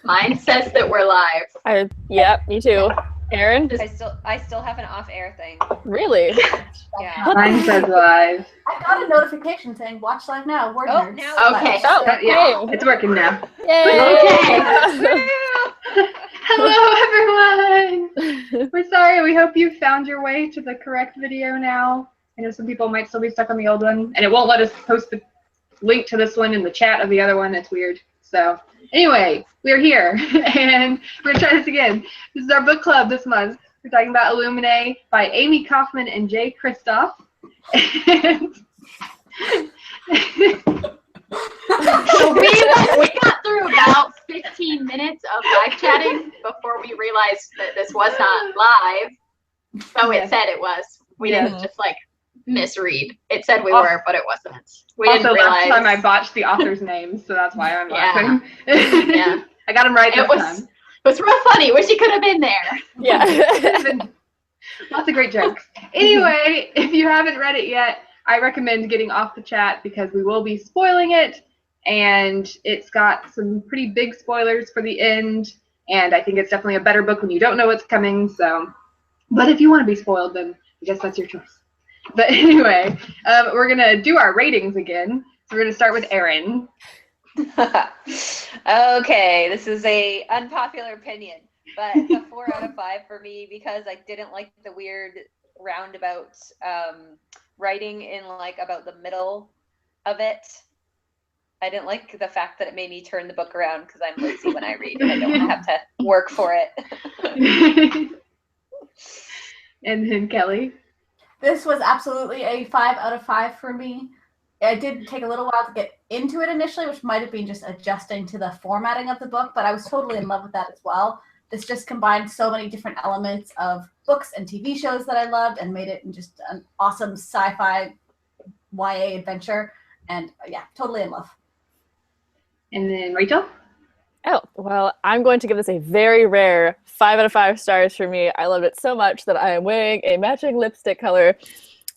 Mine says that we're live. Yep, me too. Aaron? I still have an off-air thing. Really? Yeah. Mine says live. I got a notification saying watch live now. WordNerds. now Okay. Yeah, it's working now. Yay! Hello, everyone. We're sorry. We hope you found your way to the correct video now. I know some people might still be stuck on the old one, and it won't let us post the link to this one in the chat of the other one. It's weird. So anyway, we're here, and we're going to try this again. This is our book club this month. We're talking about ILLUMINAE by Amie Kaufman and Kristoff. And So we got through about 15 minutes of live chatting before we realized that this was not live. So it said it was. We didn't just like misread. It said we were, but it wasn't. We didn't realize. Last time I botched the author's names, so that's why I'm laughing. Yeah. I got him right this time. It was real funny. Wish you could have been there. Yeah. Lots of great jokes. Anyway, if you haven't read it yet, I recommend getting off the chat because we will be spoiling it, and it's got some pretty big spoilers for the end, and I think it's definitely a better book when you don't know what's coming. So, but if you want to be spoiled, then I guess that's your choice. But anyway, we're gonna do our ratings again. So we're gonna start with Erin. Okay, this is a unpopular opinion, but it's a 4 out of 5 for me because I didn't like the weird roundabout writing in like about the middle of it. I didn't like the fact that it made me turn the book around because I'm lazy when I read and I don't have to work for it. And then Kelly. This was absolutely a 5 out of 5 for me. It did take a little while to get into it initially, which might have been just adjusting to the formatting of the book, but I was totally in love with that as well. This just combined so many different elements of books and TV shows that I loved and made it just an awesome sci-fi YA adventure. And yeah, totally in love. And then Rachel. Oh, well, I'm going to give this a very rare 5 out of 5 stars for me. I loved it so much that I am wearing a matching lipstick color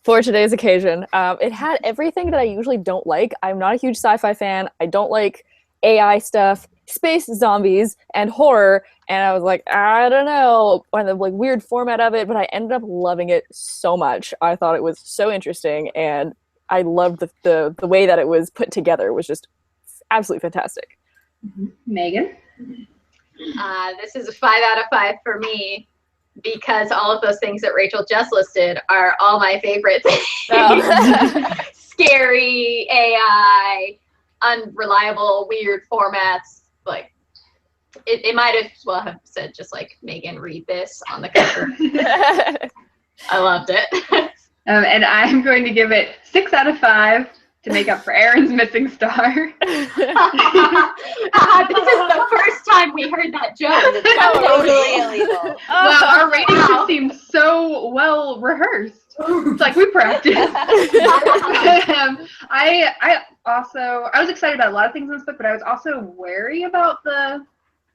for today's occasion. It had everything that I usually don't like. I'm not a huge sci-fi fan. I don't like AI stuff, space zombies, and horror. And I was like, I don't know, on the like weird format of it, but I ended up loving it so much. I thought it was so interesting, and I loved the way that it was put together. It was just absolutely fantastic. Megan. This is a 5 out of 5 for me because all of those things that Rachel just listed are all my favorite things. Oh. Scary, AI, unreliable, weird formats. Like it might as well have said just like Megan, read this on the cover. I loved it. And I'm going to give it 6 out of 5 to make up for Erin's missing star. This is the first time we heard that joke. Totally illegal. Wow, our rating just seemed so well rehearsed. It's like we practiced. I was excited about a lot of things in this book, but I was also wary about the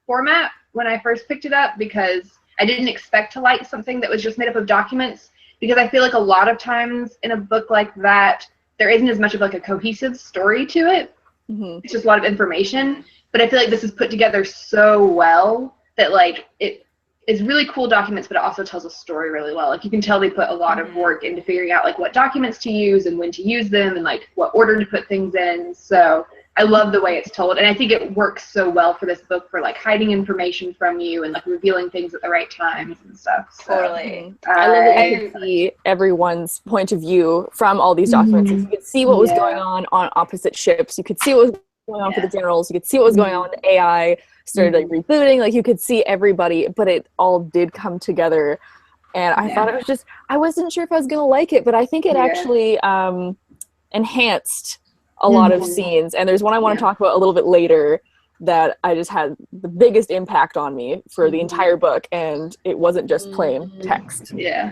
format when I first picked it up because I didn't expect to like something that was just made up of documents, because I feel like a lot of times in a book like that, there isn't as much of like a cohesive story to it. Mm-hmm. It's just a lot of information. But I feel like this is put together so well that like it is really cool documents, but it also tells a story really well. Like you can tell they put a lot of work into figuring out like what documents to use and when to use them and like what order to put things in. So I love the way it's told, and I think it works so well for this book for like hiding information from you and like revealing things at the right times and stuff. So, Totally. I love that you could see everyone's point of view from all these documents. You could see what was going on opposite ships. You could see what was going on for the generals. You could see what was going on with the AI started like rebooting. Like you could see everybody, but it all did come together. And I thought it was just, I wasn't sure if I was going to like it, but I think it actually enhanced a lot of scenes, and there's one I want to talk about a little bit later that I just had the biggest impact on me for the entire book, and it wasn't just plain text. Yeah.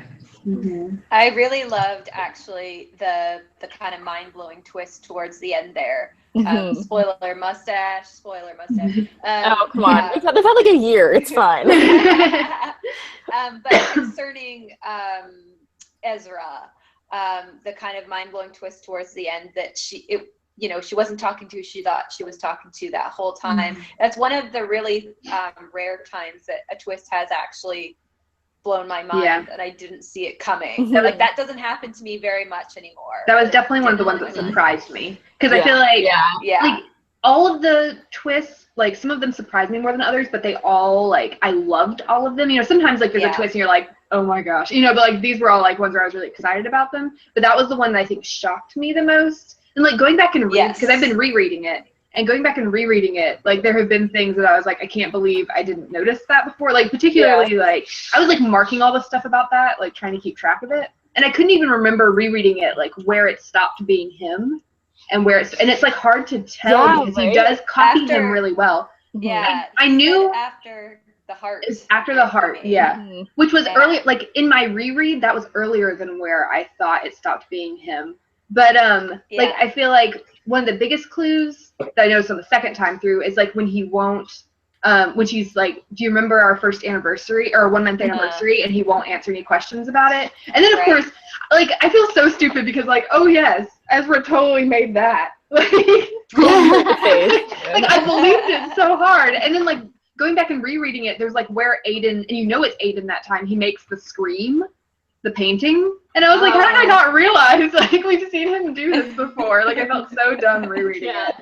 I really loved actually the kind of mind-blowing twist towards the end there. Spoiler mustache. Oh, come on. They've had like a year. It's fine. But concerning Ezra, the kind of mind-blowing twist towards the end that you know, she wasn't talking to who she thought she was talking to that whole time. That's one of the really rare times that a twist has actually blown my mind, and I didn't see it coming. Like, that doesn't happen to me very much anymore. That was definitely one of the ones that surprised me, because I feel like, like, all of the twists, like, some of them surprised me more than others, but they all, like, I loved all of them. You know, sometimes, like, there's a twist and you're like, oh my gosh, you know, but, like, these were all, like, ones where I was really excited about them. But that was the one that I think shocked me the most. And, like, going back and reading, because I've been rereading it, and going back and rereading it, like, there have been things that I was like, I can't believe I didn't notice that before. Like, particularly, like, I was, like, marking all the stuff about that, like, trying to keep track of it. And I couldn't even remember rereading it, like, where it stopped being him. And where it's like hard to tell because he does copy him really well. Yeah, I knew after the heart. After the heart, which was early. Like, in my reread, that was earlier than where I thought it stopped being him. But like, I feel like one of the biggest clues that I noticed on the second time through is like when he won't. When she's like, do you remember our first anniversary or 1 month anniversary? And he won't answer any questions about it. And then of course, like, I feel so stupid because, like, oh yes, Ezra totally made that. Like, like, I believed it so hard. And then, like, going back and rereading it, there's like where Aiden, and you know it's Aiden that time, he makes the scream, the painting. And I was like, how did I not realize? Like, we've seen him do this before. Like, I felt so dumb rereading it.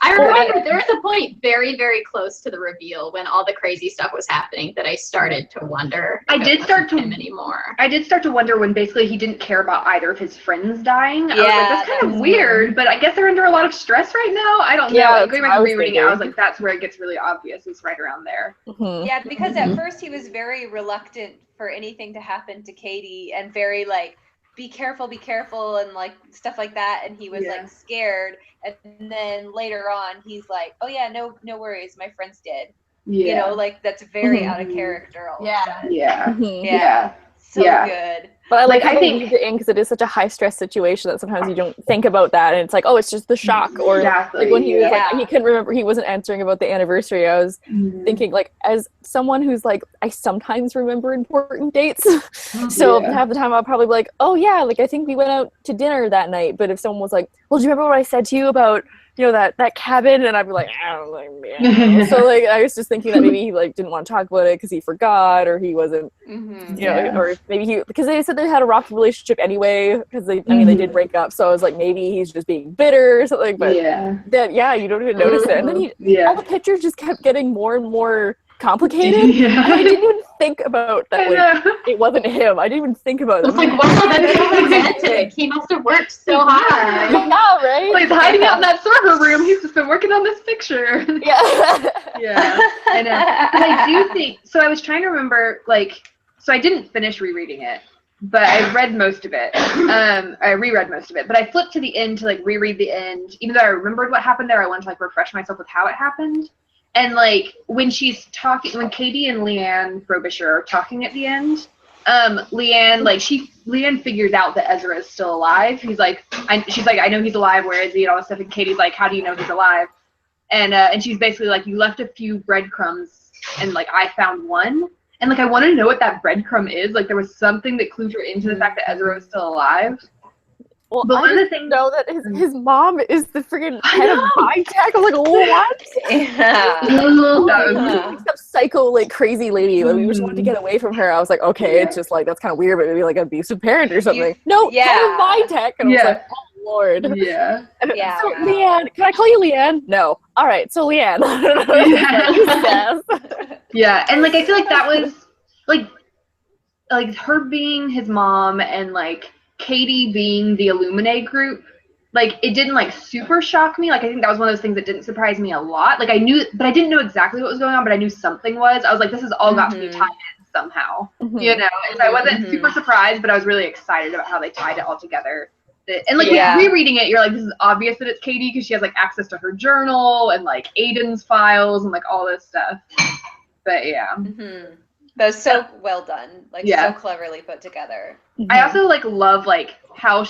I remember there was a point very, very close to the reveal when all the crazy stuff was happening that I started to wonder. I did start to wonder when basically he didn't care about either of his friends dying. I was like, that's kind of weird, but I guess they're under a lot of stress right now. I don't know. Like, going back and rereading it, I was like, that's where it gets really obvious. It's right around there. Yeah, because at first he was very reluctant for anything to happen to Katie and very like, be careful, and like stuff like that. And he was like scared. And then later on, he's like, oh yeah, no worries. My friend's dead. You know, like that's very out of character. All of a sudden. So good. But I like, I think leave it in because it is such a high stress situation that sometimes you don't think about that, and it's like, oh, it's just the shock. Or like when he was like, he couldn't remember, he wasn't answering about the anniversary. I was thinking, like, as someone who's like, I sometimes remember important dates, so half the time I'll probably be like, oh yeah, like I think we went out to dinner that night. But if someone was like, well, do you remember what I said to you about, you know, that cabin? And I'd be like, I don't know. So like, I was just thinking that maybe he like didn't want to talk about it because he forgot, or he wasn't, you know, or maybe he, because they said they had a rocky relationship anyway, because they, I mean, they did break up. So I was like, maybe he's just being bitter or something. But then, you don't even notice it. And then all the pictures just kept getting more and more complicated. And I didn't even think about that. Like, it wasn't him. I didn't even think about it. It's like, wow, that's so romantic. He must have worked so hard. Yeah, right? Well, he's hiding out in that server room. He's just been working on this picture. I know. But I do think, so I was trying to remember, like, so I didn't finish rereading it, but I read most of it. I reread most of it, but I flipped to the end to like reread the end. Even though I remembered what happened there, I wanted to like refresh myself with how it happened. And like when she's talking, when Katie and Leanne Frobisher are talking at the end, Leanne figures out that Ezra is still alive. She's like, I know he's alive. Where is he? And all this stuff. And Katie's like, how do you know he's alive? And she's basically like, you left a few breadcrumbs, and like I found one. And like I want to know what that breadcrumb is. Like there was something that clued her into the fact that Ezra was still alive. Well, but one of the things know that his mom is the freaking head of Biotech. I'm like, what? Some psycho, like crazy lady. Like, we just wanted to get away from her. I was like, okay, it's just like that's kind of weird, but maybe like an abusive parent or something. Head of Biotech, and I was like, oh Lord. So Leanne, can I call you Leanne? No. All right, so Leanne. And like I feel like that was like her being his mom and like Katie being the ILLUMINAE group, like it didn't like super shock me. Like I think that was one of those things that didn't surprise me a lot. Like I knew, but I didn't know exactly what was going on, but I knew something was. I was like, this has all got to be tied in somehow, you know? And so I wasn't super surprised, but I was really excited about how they tied it all together. And like rereading it, you're like, this is obvious that it's Katie because she has like access to her journal and like Aiden's files and like all this stuff. But that was so well done, like so cleverly put together. I also like love like how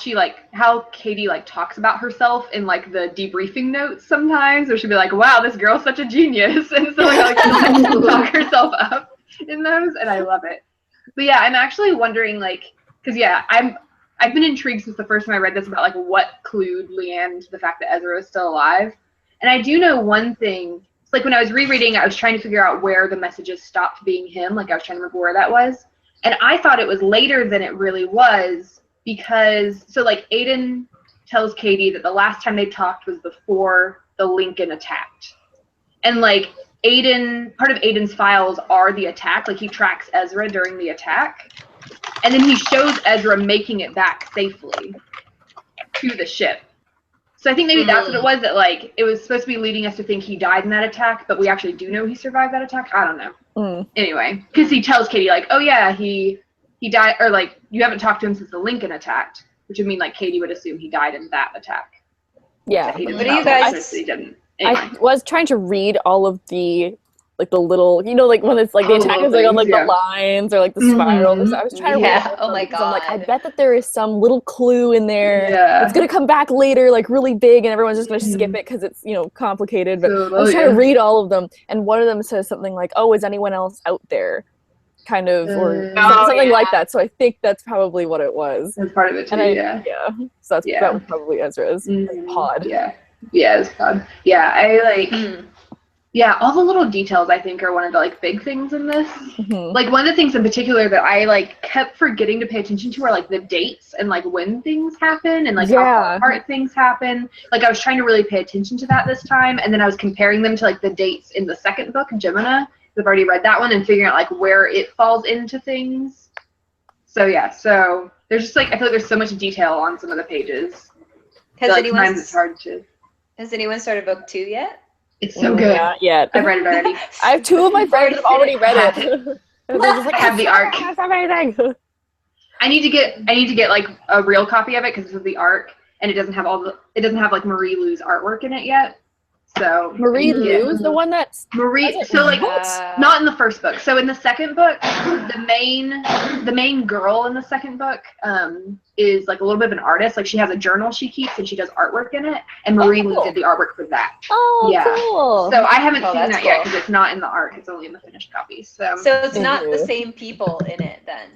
Katie like talks about herself in like the debriefing notes sometimes, where she'll be like, wow, this girl's such a genius, and so like she'll talk herself up in those, and I love it. But yeah, I'm actually wondering like, because I I've been intrigued since the first time I read this about like what clued Leanne to the fact that Ezra is still alive. And I do know one thing. It's like when I was rereading, I was trying to figure out where the messages stopped being him. Like I was trying to remember where that was. And I thought it was later than it really was because, so like Aiden tells Katie that the last time they talked was before the Lincoln attacked. And like part of Aiden's files are the attack. Like he tracks Ezra during the attack. And then he shows Ezra making it back safely to the ship. So I think maybe that's what it was, that like it was supposed to be leading us to think he died in that attack, but we actually do know he survived that attack. I don't know. Anyway, because he tells Katie like, oh yeah, he died, or like you haven't talked to him since the Lincoln attacked, which would mean like Katie would assume he died in that attack. Yeah. What do you guys? He didn't. Anyway. I was trying to read all of the like the little, you know, like when it's like the attack is like on like the lines or like the spirals. I was trying to read. Oh my god! I'm like, I bet that there is some little clue in there. Yeah. It's gonna come back later, like really big, and everyone's just gonna skip it because it's, you know, complicated. But I was trying to read all of them, and one of them says something like, "Oh, is anyone else out there?" Kind of, or something like that. So I think that's probably what it was. That's part of it too. Yeah. So that was probably Ezra's pod. Yeah, it's pod. Yeah, I like. Yeah, all the little details I think are one of the like big things in this. Like one of the things in particular that I like kept forgetting to pay attention to are like the dates and like when things happen and like how far apart things happen. Like I was trying to really pay attention to that this time, and then I was comparing them to like the dates in the second book, Gemina. I've already read that one and figuring out like where it falls into things. So yeah, so there's just like I feel like there's so much detail on some of the pages. Sometimes it's hard to. Has anyone started book 2 yet? It's so good. Not yet. I've read it already. I have 2 of my friends that have already read it. They're just like, I have the arc. That's amazing. I need to get like a real copy of it because this is the arc, and it doesn't have like Marie Lou's artwork in it yet. So Marie Lou's the one that's Marie. So like not in the first book. So in the second book, the main girl in the second book is like a little bit of an artist. Like she has a journal she keeps and she does artwork in it. And Marie Lou did the artwork for that. Oh, yeah. Cool. So I haven't seen that yet because it's not in the arc. It's only in the finished copy. So it's not the same people in it then.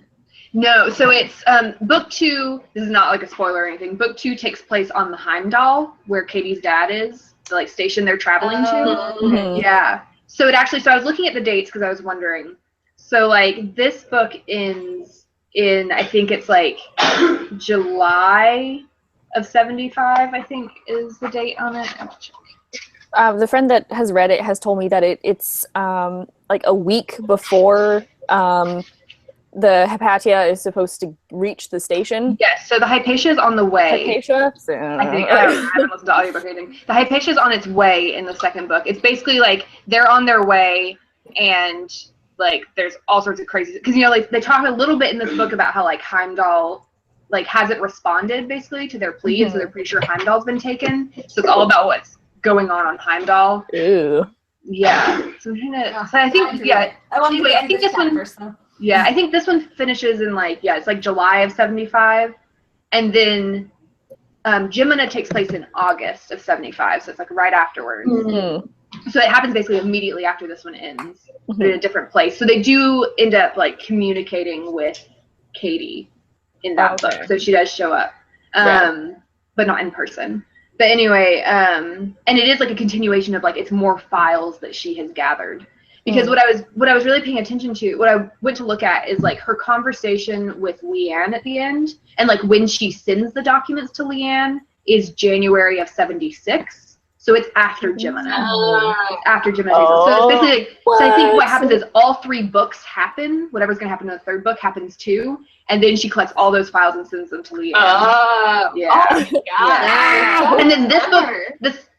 No, so it's book 2. This is not like a spoiler or anything. Book 2 takes place on the Heimdall, where Katie's dad is, the like station they're traveling to. Yeah. So it actually. So I was looking at the dates because I was wondering. So like this book ends in, I think it's like July of 75. I think is the date on it. The friend that has read it has told me that it's like a week before the Hypatia is supposed to reach the station. Yes, so the Hypatia is on the way. Hypatia? I think. I haven't listened to audiobook or anything. The Hypatia is on its way in the second book. It's basically like they're on their way, and like there's all sorts of crazy, because you know like they talk a little bit in this book about how like Heimdall like hasn't responded basically to their plea, and so they're pretty sure Heimdall's been taken. So it's all about what's going on Heimdall. Ew. Yeah. So I'm trying to. So I think Anyway, I think this one. Yeah, I think this one finishes in like, it's like July of 75. And then Gemina takes place in August of 75. So it's like right afterwards. So it happens basically immediately after this one ends, but in a different place. So they do end up like communicating with Katie in that book. So she does show up, but not in person. But anyway, and it is like a continuation of like, it's more files that she has gathered. Because what I was really paying attention to, what I went to look at is like her conversation with Leanne at the end, and like when she sends the documents to Leanne is January of 76. So it's after Gemina. It's after Gemina. So it's basically, so I think what happens is all 3 books happen. Whatever's going to happen in the third book happens too. And then she collects all those files and sends them to Leanne. Oh my God. And then this book,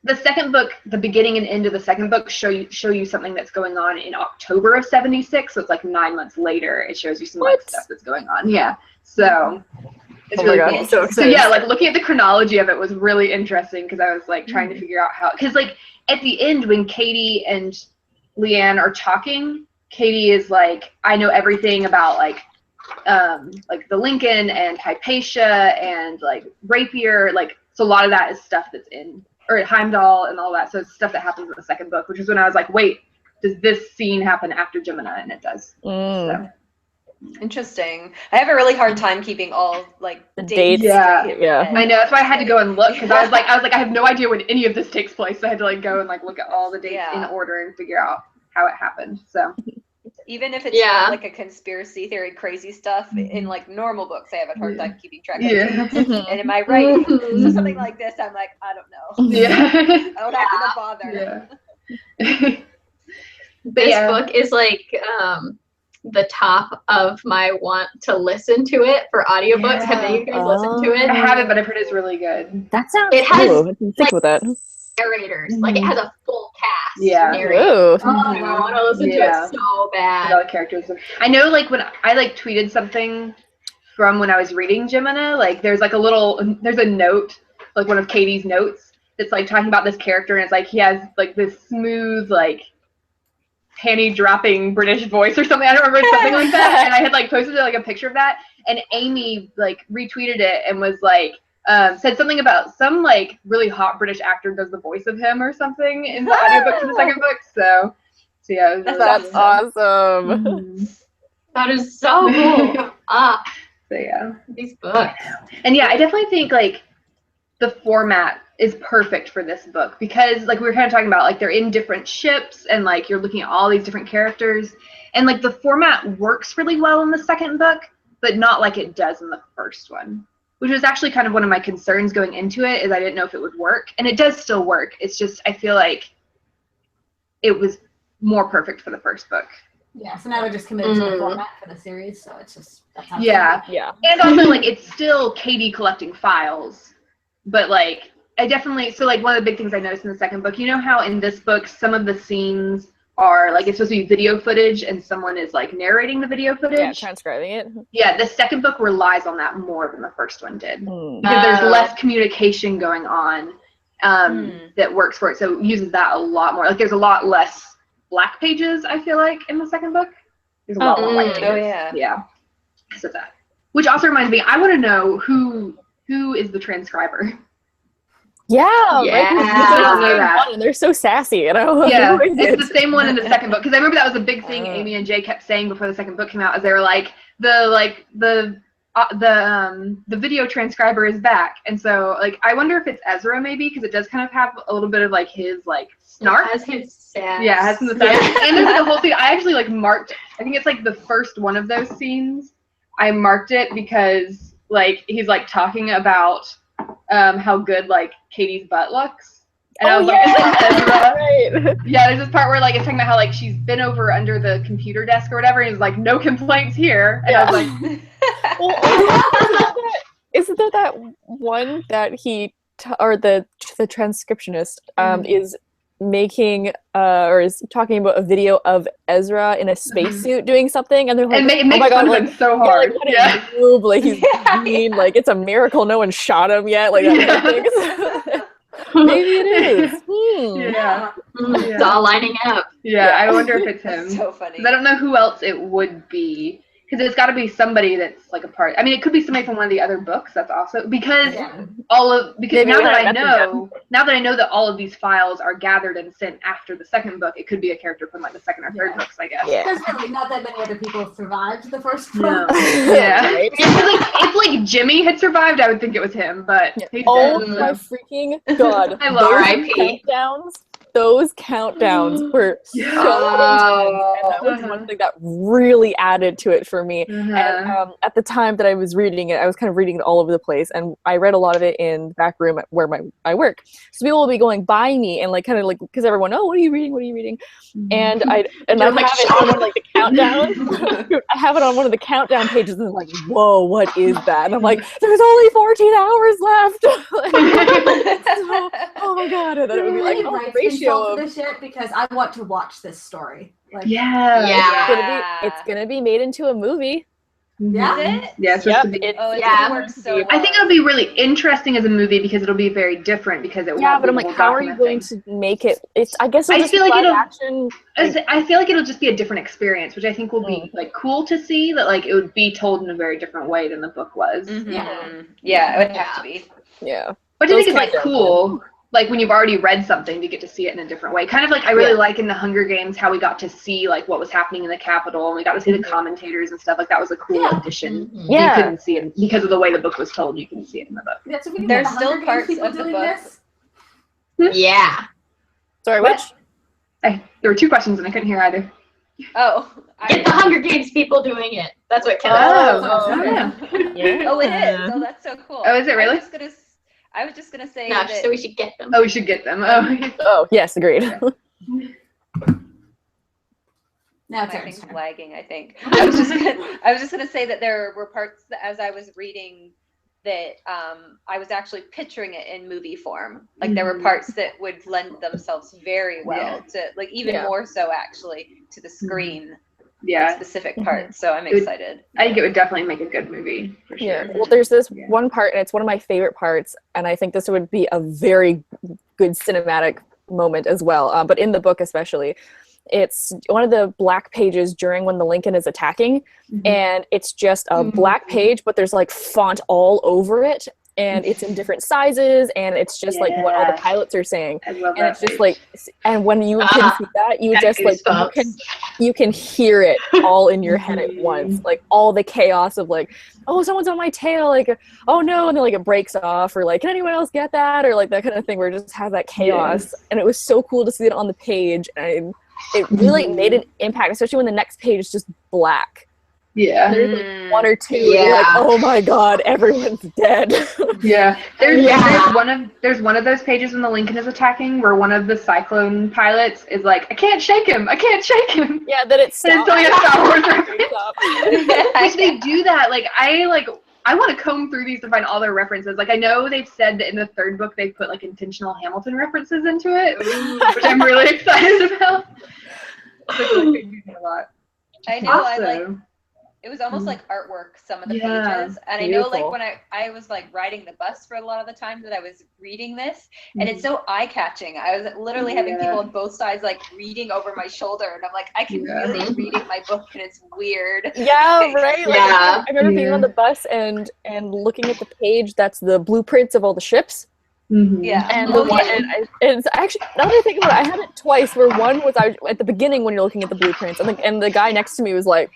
the second book, the beginning and end of the second book show you something that's going on in October of 76. So it's like 9 months later. It shows you some like stuff that's going on. Yeah. So it's really cool. So yeah, like looking at the chronology of it was really interesting because I was like trying to figure out how, because like at the end when Katie and Leanne are talking, Katie is like, I know everything about like the Lincoln and Hypatia and like Rapier, like so a lot of that is stuff that's in, or Heimdall and all that. So it's stuff that happens in the second book, which is when I was like, wait, does this scene happen after Gemina? And it does. So Interesting. I have a really hard time keeping all like The dates. dates. Yeah. straight in Yeah. my head. I know, that's why I had to go and look, because I was like, I have no idea when any of this takes place, so I had to like go and like look at all the dates in Yeah. order and figure out how it happened. So Even if it's Yeah. not like a conspiracy theory crazy stuff, in like normal books, I have a hard time keeping track of Yeah. dates. Mhm. And in my writing, so Mhm. something like this, I'm like, I don't know. yeah. I don't have to bother. Yeah. But This yeah. book is like the top of my want to listen to it for audiobooks. Have any of you guys listened to I it? haven't, but I've heard it's really good. That sounds It has, cool. I can think with that. Narrators. Like it has a full cast Yeah. narrating. Whoa. I want to listen to Yeah. it so bad. All the characters. I know, like when I like tweeted something from when I was reading Jemina, like there's like there's a note, like one of Katie's notes that's like talking about this character, and it's like he has like this smooth, like panty dropping British voice or something. I don't remember, something like that. And I had like posted like a picture of that, and Amie like retweeted it and was like said something about some like really hot British actor does the voice of him or something in the audiobook for the second book. So yeah, it was really That's cool. awesome. Mhm. That is so cool. So yeah. These books. And yeah, I definitely think like the format is perfect for this book, because like we were kind of talking about, like they're in different ships and like you're looking at all these different characters, and like the format works really well in the second book, but not like it does in the first one, which was actually kind of one of my concerns going into it, is I didn't know if it would work, and it does still work. It's just I feel like it was more perfect for the first book. Yeah, so now they're just committed to the format for the series, so it's just that's how Yeah. Yeah. And also, like, it's still Katie collecting files, but, like, I definitely, so, like, one of the big things I noticed in the second book, you know how in this book some of the scenes are, like, it's supposed to be video footage and someone is, like, narrating the video footage? Yeah, transcribing it. Yeah, the second book relies on that more than the first one did. Mm. Because there's Oh. less communication going on that works for it, so it uses that a lot more. Like, there's a lot less black pages, I feel like, in the second book. There's a lot more white pages. Oh, yeah. Yeah, because of that. Which also reminds me, I want to know who is the transcriber. Yeah, Yeah. right. 'cause I don't know they're that. fun and they're so sassy, you know. Yeah, Who is it's it? the same one in the second book, because I remember that was a big thing Amie and Jay kept saying before the second book came out, as they were like the video transcriber is back, and so like I wonder if it's Ezra maybe, because it does kind of have a little bit of like his like snark. It has his sass. Yeah, it has some of the sass. And there's like a whole thing. I actually like marked. I think it's like the first one of those scenes. I marked it because like he's like talking about how good like Katie's butt looks. And I was like, is this Ezra? Right. Yeah, there's this part where like it's talking about how like she's been over under the computer desk or whatever, and he's like, no complaints here. And I was like, Well, isn't there that one that he or the transcriptionist is making or is talking about a video of Ezra in a spacesuit doing something, and they're like, and it oh makes my god, fun like, of him so yeah, hard. like, what a noob, like he's mean, like it's a miracle no one shot him yet, like that kind of thing. Maybe it is. Yeah. It's all lining up. Yeah, I wonder if it's him. So funny. 'Cause I don't know who else it would be. Because it's got to be somebody that's like a part. I mean, it could be somebody from one of the other books. That's also because Maybe now we that I haven't met know that all of these files are gathered and sent after the second book, it could be a character from like the second or third books, I guess. Yeah. There's really not that many other people survived the first No. book. Yeah. Right? If like Jimmy had survived, I would think it was him. But he's Oh dead, my so. freaking god! I love R.I.P. Those countdowns were so intense, and that was one thing that really added to it for me. And at the time that I was reading it, I was kind of reading it all over the place, and I read a lot of it in the back room where I work. So people will be going by me and like kind of like, because everyone, oh, what are you reading? What are you reading? And I have it on one of like the countdown. I have it on one of the countdown pages, and I'm like, whoa, what is that? And I'm like, there's only 14 hours left. So, oh my god! And then it would be like, oh, the ratio of this shit, because I want to watch this story. Like, it's gonna be made into a movie. Yeah. Is it? Yeah, it's supposed to be. It's Yeah. gonna work so I think it'll be really interesting as a movie because it'll be very different because it won't Yeah, but be I'm like, the whole how are you going document to make it? It's I guess I it'll just feel be like live it'll- action. thing. I feel like it'll just be a different experience, which I think will be like cool to see. That like it would be told in a very different way than the book was. Mhm. Yeah. Yeah, it would have to be. Yeah. Which I Those think is like countdowns. cool. like when you've already read something to get to see it in a different way. Kind of like I really like in the Hunger Games how we got to see like what was happening in the Capitol and we got to see the commentators and stuff. Like that was a cool addition. Yeah. You couldn't see it because of the way the book was told. You couldn't see it in the book. Yeah, so we can There's get the still Hunger Games parts people of the doing book. this. Yeah. Sorry, What? which? There were two questions and I couldn't hear either. Oh. Get the Hunger Games people doing it. That's what Kelly yeah. Oh, it is. Oh, that's so cool. Oh, is it really? I was just gonna say No, that. so we should get them. Oh, we should get them. Oh, Oh, yes, agreed. Now it's My Aaron's thing's turn. lagging, I think. I was just gonna say that there were parts that, as I was reading that I was actually picturing it in movie form. Like there were parts that would lend themselves very well to, like even more so actually to the screen. Like, specific parts. So I'm excited. I think it would definitely make a good movie for sure. Yeah. Well, there's this one part, and it's one of my favorite parts, and I think this would be a very good cinematic moment as well. But in the book especially, it's one of the black pages during when the Lincoln is attacking, and it's just a black page, but there's like font all over it, and it's in different sizes, and it's just like what all the pilots are saying. I love And that it's just page. like, and when you can see that, you Got just like you can hear it all in your head at once, like all the chaos of like, oh, someone's on my tail, like, oh no, and then like it breaks off, or like, can anyone else get that, or like that kind of thing, where it just has that chaos. And it was so cool to see it on the page, and it really made an impact, especially when the next page is just black. Yeah. There's like one or two, and you're like, oh my god, everyone's dead. Yeah. There's one of those pages when the Lincoln is attacking where one of the Cyclone pilots is like, I can't shake him. Yeah, that it's And it's totally a Star Wars reference. Which they do that. I want to comb through these to find all their references. Like I know they've said that in the third book they put like intentional Hamilton references into it, which I'm really excited about. I like they do that a lot. I know. It was almost like artwork, some of the pages. And I know like when I was like riding the bus for a lot of the time that I was reading this, and it's so eye-catching. I was literally having people on both sides like reading over my shoulder, and I'm like, I can really be reading my book and it's weird. Yeah, right? Like, Yeah. I remember being on the bus and looking at the page that's the blueprints of all the ships. Yeah. And the one, and it's actually, now that I think about it, I had it twice, where one was at the beginning when you're looking at the blueprints, and the guy next to me was like,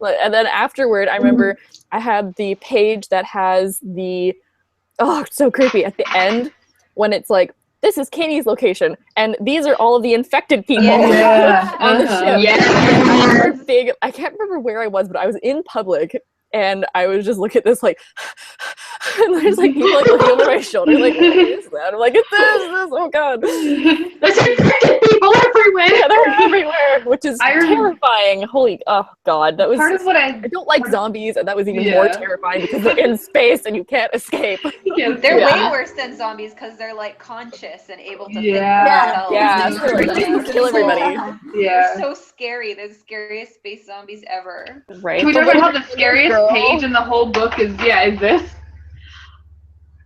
and then afterward, I remember I had the page that has the, oh, it's so creepy, at the end, when it's like, this is Katie's location, and these are all of the infected people on the ship. Yeah. I can't remember where I was, but I was in public, and I was just looking at this like, and there's like people like looking over my shoulder, like, what is that? I'm like, it's this, oh god. There's infected people everywhere. Yeah, they're everywhere, which is terrifying. Oh god, that was part of what I don't like zombies, and that was even more terrifying because they're in space and you can't escape. They're way worse than zombies because they're like conscious and able to think for themselves. Yeah, They're so, like, really kill everybody. They're so scary. They're the scariest space zombies ever. Right. Can we talk about how the scariest page in the whole book is this?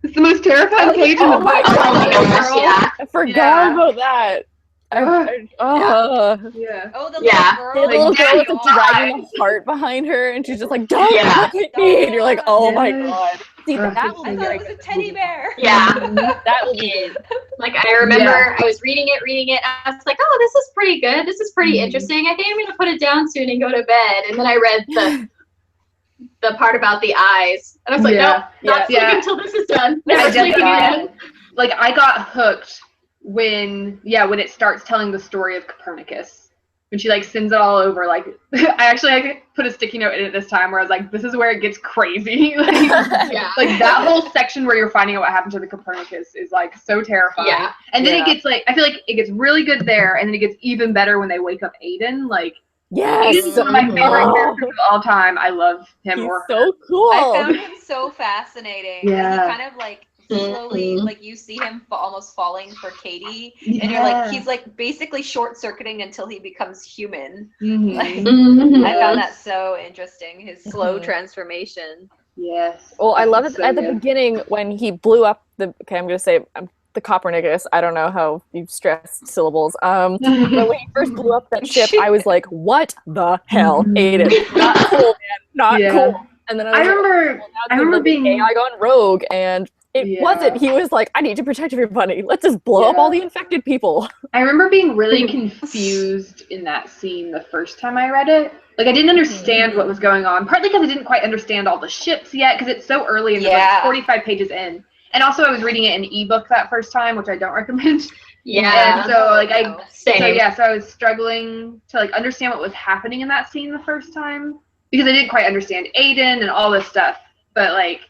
It's the most terrifying page in the book. I forgot about that. Oh, the The little little girl. girl with the dragging the heart behind her, and she's just like, don't look at me, and you're like, oh my god. See, that will I be thought it was a teddy bear. Yeah. that will be Like I remember I was reading it. I was like, oh, this is pretty good. This is pretty interesting. I think I'm gonna put it down soon and go to bed. And then I read the part about the eyes, and I was like, nope, not sleeping until this is done. Never sleeping again. Like I got hooked when it starts telling the story of Copernicus. When she like sends it all over, like I put a sticky note in it this time where I was like, this is where it gets crazy. Like that whole section where you're finding out what happened to the Copernicus is like so terrifying. Yeah. And then it gets like, I feel like it gets really good there, and then it gets even better when they wake up Aiden. Like Aiden's one of my favorite characters of all time. I love him. He's so cool. I found him so fascinating. Yeah. He kind of like slowly, like you see him almost falling for Katie, and you're like, he's like basically short-circuiting until he becomes human. Like, I found that so interesting, his slow transformation. Yes. Well, I love it at the beginning when he blew up I'm gonna say the Copernicus. I don't know how you stress syllables. But when he first blew up that ship, I was like, what the hell, Aiden? Not cool, man. Not cool. And then I remember being AI gone rogue, and It wasn't. He was like, I need to protect everybody. Let's just blow up all the infected people. I remember being really confused in that scene the first time I read it. Like, I didn't understand what was going on, partly because I didn't quite understand all the ships yet, because it's so early and there's like 45 pages in. And also, I was reading it in ebook that first time, which I don't recommend. Yeah. And so, like, Same. so I was struggling to, like, understand what was happening in that scene the first time, because I didn't quite understand Aiden and all this stuff. But, like,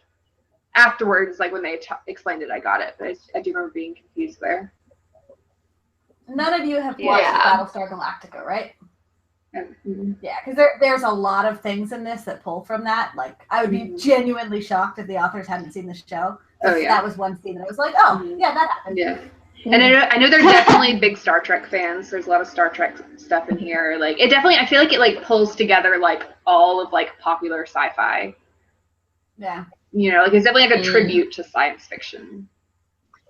afterwards, like, when they explained it, I got it. But I do remember being confused there. None of you have watched Battlestar Galactica, right? Mm-hmm. Yeah, because there's a lot of things in this that pull from that. Like, I would be genuinely shocked if the authors hadn't seen the show. Oh, yeah. That was one scene that I was like, oh, yeah, that happened. Yeah. And I know they're definitely big Star Trek fans. There's a lot of Star Trek stuff in here. Like, it definitely, I feel like it, like, pulls together, like, all of, like, popular sci-fi. Yeah. You know, like, it's definitely, like, a tribute to science fiction.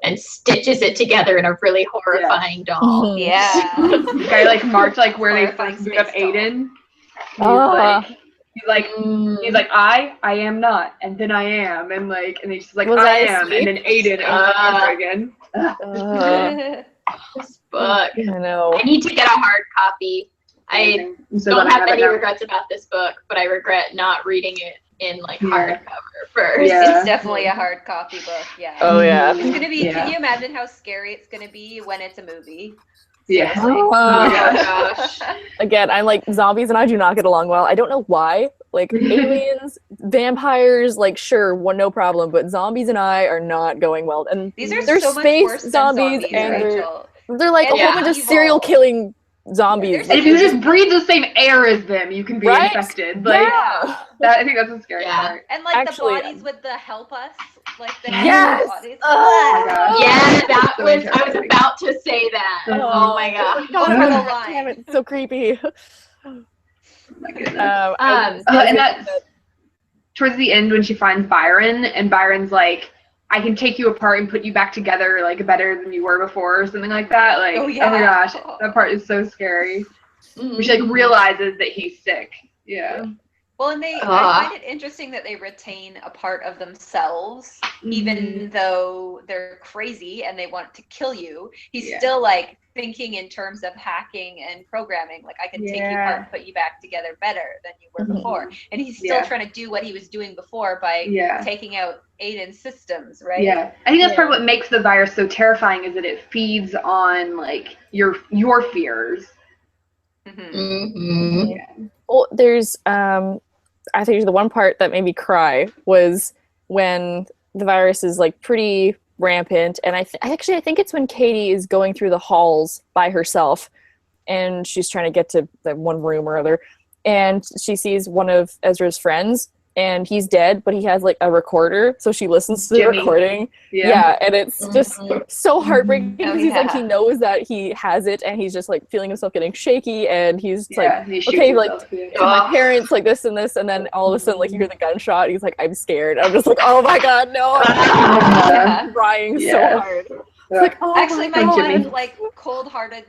And stitches it together in a really horrifying doll. Yeah. The guy, like, marked, like, where they Horrifying first boot up space doll. Aiden. He's like, I am not, and then I am, and, like, and he's just like, Was I that am, and then Aiden, over again. This book. I know. I need to get a hard copy. I don't have any regrets about this book, but I regret not reading it in, like, hardcover first. Yeah. It's definitely a hard copy book. Yeah. Oh, yeah. It's gonna be. Can you imagine how scary it's gonna be when it's a movie? Yeah. Oh my gosh. Again, I'm like, zombies and I do not get along well. I don't know why. Like, aliens, vampires, like, sure, no problem. But zombies and I are not going well. And These are they're so much space worse than zombies, zombies, and Rachel. they're like And a whole bunch of evil. serial killing zombies. And if you just breathe the same air as them, you can be Right? infected. Like, Yeah. I think that's the scary Yeah. part. And like Actually, the bodies with the help us, like the Yes! bodies. Oh my gosh. Yeah, that So was, I was interesting. about to say that. Oh my god. God, Over the God line. damn it, it's so creepy. My goodness. and And that's towards the end when she finds Byron, and Byron's like, I can take you apart and put you back together, like, better than you were before, or something like that. Like, Oh, yeah. my gosh, that part is so scary. She, like, realizes that he's sick. Yeah. Well, and I find it interesting that they retain a part of themselves, even though they're crazy and they want to kill you. He's still, like, thinking in terms of hacking and programming. Like, I can take you apart and put you back together better than you were before. And he's still trying to do what he was doing before by taking out Aiden's systems, right? Yeah. I think that's part of what makes the virus so terrifying, is that it feeds on, like, your fears. Well, there's I think the one part that made me cry was when the virus is, like, pretty rampant, and I think it's when Katie is going through the halls by herself, and she's trying to get to that one room or other, and she sees one of Ezra's friends, and he's dead, but he has, like, a recorder, so she listens to the recording. Yeah, and it's just so heartbreaking, because he's like, he knows that he has it, and he's just, like, feeling himself getting shaky, and he's like, okay, like, to my parents, like, this, and then all of a sudden, like, you hear the gunshot, and he's like, I'm scared. I'm just like, oh my god, no. I'm crying so hard. It's like, oh, actually, my God. one, like, cold-hearted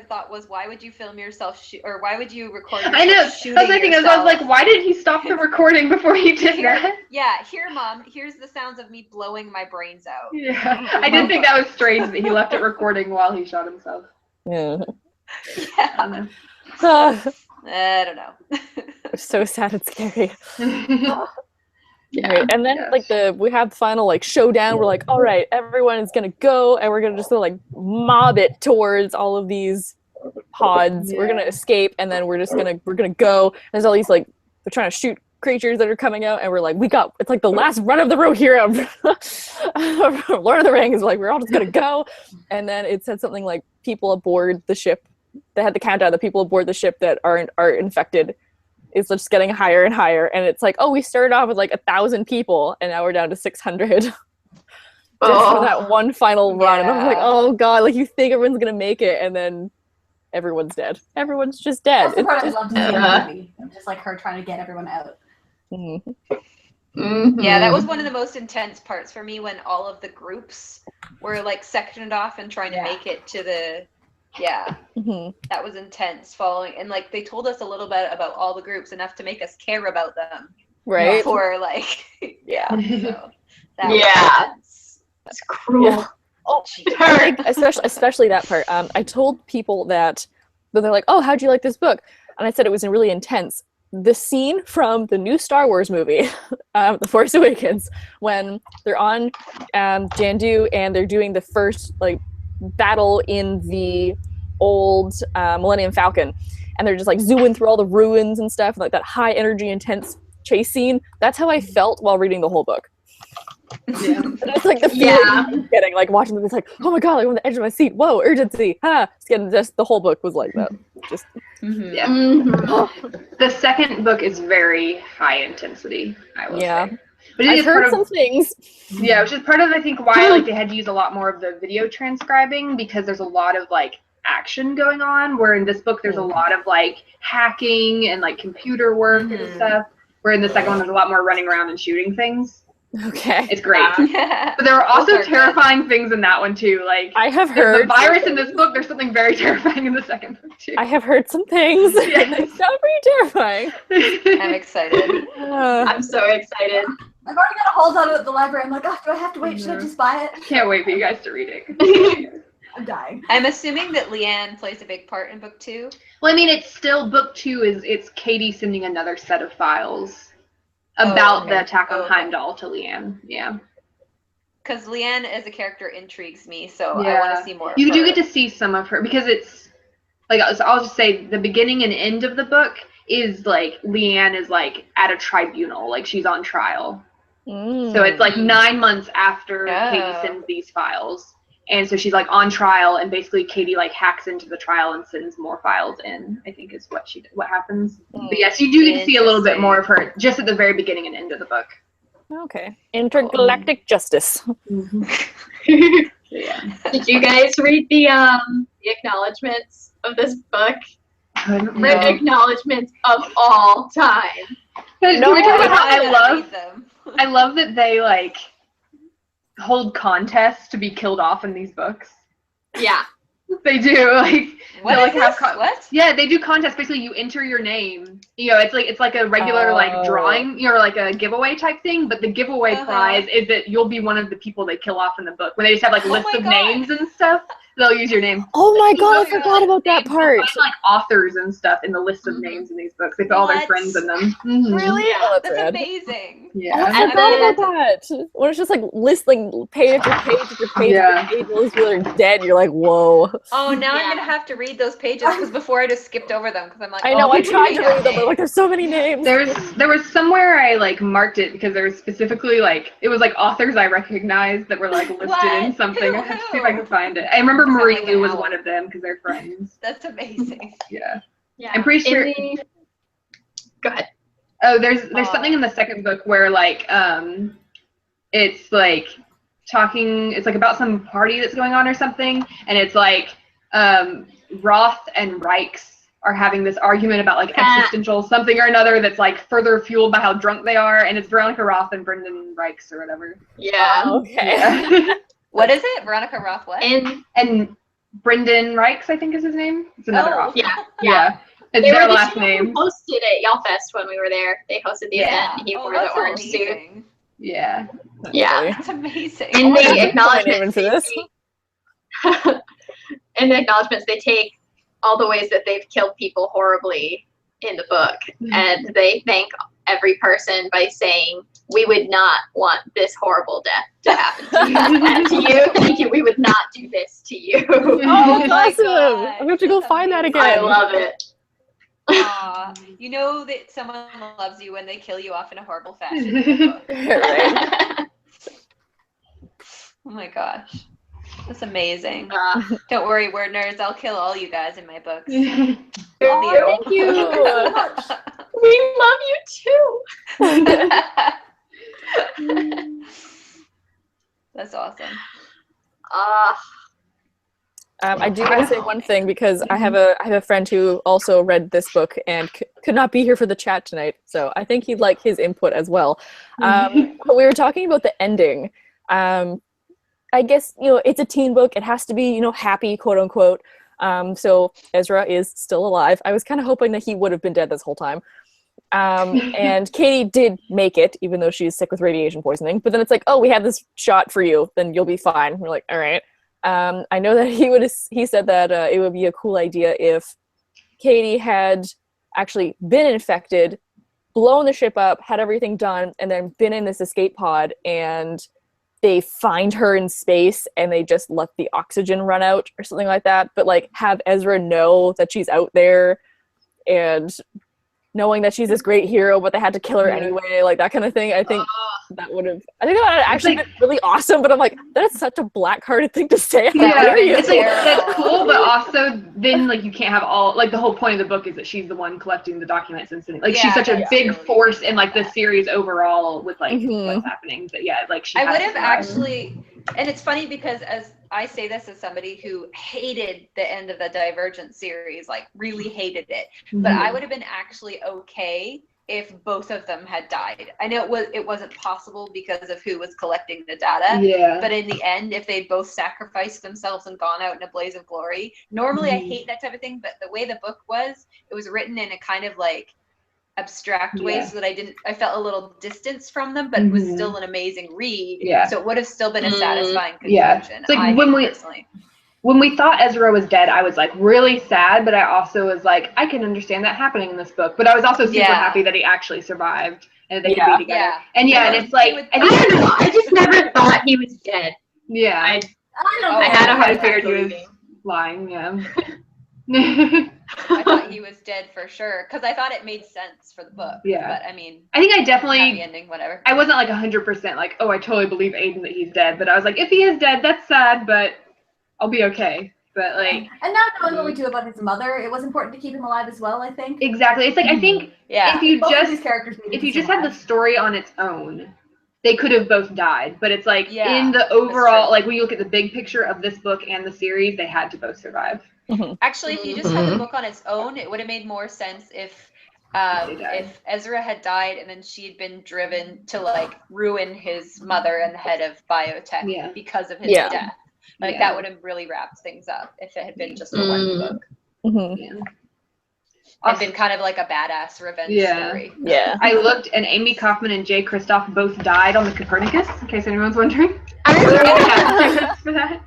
thought was, why would you film yourself or why would you record yourself? I know. Shooting That's my thing. I was yourself? like, why did he stop the recording before he did that? Yeah, here, Mom. Here's the sounds of me blowing my brains out. Yeah, I did think that was strange that he left it recording while he shot himself. Yeah. Yeah. I don't know. So sad and scary. Right. And then like we have the final like showdown. We're like, all right, everyone is gonna go, and we're gonna just like mob it towards all of these pods. We're gonna escape, and then we're gonna go. There's all these like they're trying to shoot creatures that are coming out, and we're like, it's like the last run of the road here of Lord of the Rings. Like we're all just gonna go, and then it said something like people aboard the ship. They had the countdown. The people aboard the ship that are infected. It's just getting higher and higher, and it's like, oh, we started off with like 1,000 people, and now we're down to 600. Just for that one final run, and I'm like, oh god, like you think everyone's gonna make it, and then everyone's dead. Everyone's just dead. That's the part I love to see in the movie. Just like her trying to get everyone out. Mm-hmm. Mm-hmm. Yeah, that was one of the most intense parts for me when all of the groups were like sectioned off and trying to make it to the. Yeah, that was intense following. And like they told us a little bit about all the groups, enough to make us care about them. Right. Before like, so. That was Yeah. intense. It's cruel. Yeah. Oh, It I hurt. think especially that part. I told people that they're like, "Oh, how'd you like this book?" And I said it was really intense. The scene from the new Star Wars movie, The Force Awakens, when they're on Jandu and they're doing the first like battle in the old Millennium Falcon, and they're just like zooming through all the ruins and stuff, like that high energy, intense chase scene. That's how I felt while reading the whole book. Yeah. It's like the feeling I'm getting, like watching them. It's like, oh my god, like on the edge of my seat. Whoa, urgency! It's getting just the whole book was like that. Just Yeah. Mhm. The second book is very high intensity, I will Yeah. say. But I think I've it's part heard of, some things. yeah, which is part of I think why like they had to use a lot more of the video transcribing, because there's a lot of like action going on, where in this book there's a lot of like hacking and like computer work and stuff, where in the second one there's a lot more running around and shooting things. Okay. It's great. Yeah. But there are Those also are good. terrifying things in that one too. Like I have there's heard the virus in this book, there's something very terrifying in the second book too. I have heard some things. Yeah. They sound pretty terrifying. I'm excited. I'm so excited. I've already got a hold on it at the library. I'm like, oh, do I have to wait? Should I just buy it? Can't wait for you guys to read it. I'm dying. I'm assuming that Leanne plays a big part in book 2. Well, I mean, it's still book 2 it's Katie sending another set of files about okay. the attack on Okay. Heimdall to Leanne. Yeah. Because Leanne as a character intrigues me, so I Yeah. want to see more of You her. do get to see some of her, because it's like, I'll just say the beginning and end of the book is like Leanne is like at a tribunal, like she's on trial. So it's like 9 months after Katie Oh. sends these files. And so she's like on trial, and basically Katie like hacks into the trial and sends more files in, I think is what happens. But yes, you do get to see a little bit more of her just at the very beginning and end of the book. Okay. Intergalactic justice. Yeah. Did you guys read the acknowledgments of this book? I don't The know. acknowledgments of all time. Can No, we talk about how I read them. I love that they like hold contests to be killed off in these books. Yeah. They do, like What they, is like, this? have What? yeah, they do contests. Basically, you enter your name. You know, it's like a regular like Oh. drawing, you know, like a giveaway type thing. But the giveaway prize is that you'll be one of the people they kill off in the book. When they just have like Oh lists my of God. names and stuff, they'll use your name. Oh my god, I Oh, yeah. forgot about that part. They find, like authors and stuff in the list of Mhm. names in these books. They put all their What? friends in them. Mhm. Really? Yeah, Oh, that's That's rad. amazing. Oh, I Yeah. And forgot then- about that. When it's just like listing page after page after page Yeah. after page, all these people are dead. You're like, whoa. Oh, now I'm Yeah. gonna have to read those pages, because before I just skipped over them because I'm like, I know, oh, I tried to yeah. read them, but like, there's so many names. There was somewhere I like marked it because there was specifically like it was like authors I recognized that were like listed in What? something. Who? I have to see if I can find it. I remember Sound Marie like Lou an was owl. one of them because they're friends. That's amazing. Yeah. Yeah. I'm pretty sure. Go ahead. Oh, there's something in the second book where like it's like talking. It's like about some party that's going on or something, and it's like Roth and Reichs are having this argument about like existential something or another that's like further fueled by how drunk they are, and it's Veronica Roth and Brendan Reichs or whatever. Yeah. Okay. Yeah. What is it? Veronica Roth? What? And Brendan Reichs, I think is his name. It's another Oh. author. Yeah. Yeah. It's They their were the last two name. who hosted at Y'allfest when we were there. They hosted the event, and he wore the that's orange suit. amazing. Yeah. Yeah. That's amazing. In I the didn't put my name in acknowledgments, for this. in the acknowledgments, they take all the ways that they've killed people horribly in the book, and they thank every person by saying, "We would not want this horrible death to happen to you. And to you, thank you. We would not do this to you." Oh, my that's awesome. God, I'm gonna have to go that's find that amazing. again. I love it. Aw, you know that someone loves you when they kill you off in a horrible fashion. in the book. Right. Oh my gosh. That's amazing. Uh, Don't worry, word nerds. I'll kill all you guys in my books. you. Thank you. We love you too. That's awesome. I do want to say one thing because I have a friend who also read this book and could not be here for the chat tonight, so I think he'd like his input as well. But we were talking about the ending. I guess it's a teen book. It has to be happy, quote unquote. So Ezra is still alive. I was kind of hoping that he would have been dead this whole time. And Katie did make it, even though she's sick with radiation poisoning. But then it's like, oh, we have this shot for you, then you'll be fine. We're like, all right. I know that he said that it would be a cool idea if Katie had actually been infected, blown the ship up, had everything done, and then been in this escape pod, and they find her in space and they just let the oxygen run out or something like that. But like have Ezra know that she's out there, and knowing that she's this great hero, but they had to kill her anyway, like that kind of thing. I think that would have actually been really awesome, but I'm like, that's such a black-hearted thing to say. It's like, that's cool, but also then like you can't have all, like the whole point of the book is that she's the one collecting the documents and sending, like she's such a big force in like the series overall with like what's happening. But yeah, like she I would have actually, and it's funny because as I say this as somebody who hated the end of the Divergent series, like really hated it, but I would have been actually okay if both of them had died. I know it wasn't possible because of who was collecting the data, but in the end, if they both sacrificed themselves and gone out in a blaze of glory, normally I hate that type of thing, but the way the book was, it was written in a kind of like abstract way so that I felt a little distance from them, but it was still an amazing read. So it would have still been a satisfying conclusion. It's like when we thought Ezra was dead, I was like really sad, but I also was like, I can understand that happening in this book. But I was also super happy that he actually survived and that they could be together. And and it's like I don't know. I just never thought he was dead. Yeah. I had a hard time he was lying. I thought he was dead for sure because I thought it made sense for the book. But I mean, I think I definitely happy ending, whatever. I wasn't like 100% like, oh, I totally believe Aiden that he's dead, but I was like, if he is dead, that's sad, but I'll be okay. But like, and now knowing what we do about his mother, it was important to keep him alive as well. I think exactly. It's like I think if you just had the story on its own, they could have both died. But it's like in the overall, like when you look at the big picture of this book and the series, they had to both survive. Actually, if you just had the book on its own, it would have made more sense if Ezra had died and then she had been driven to like ruin his mother and the head of biotech because of his death. Like that would have really wrapped things up if it had been just a one book. And been kind of like a badass revenge story. I looked, and Amie Kaufman and Kristoff both died on the Copernicus, in case anyone's wondering. For that.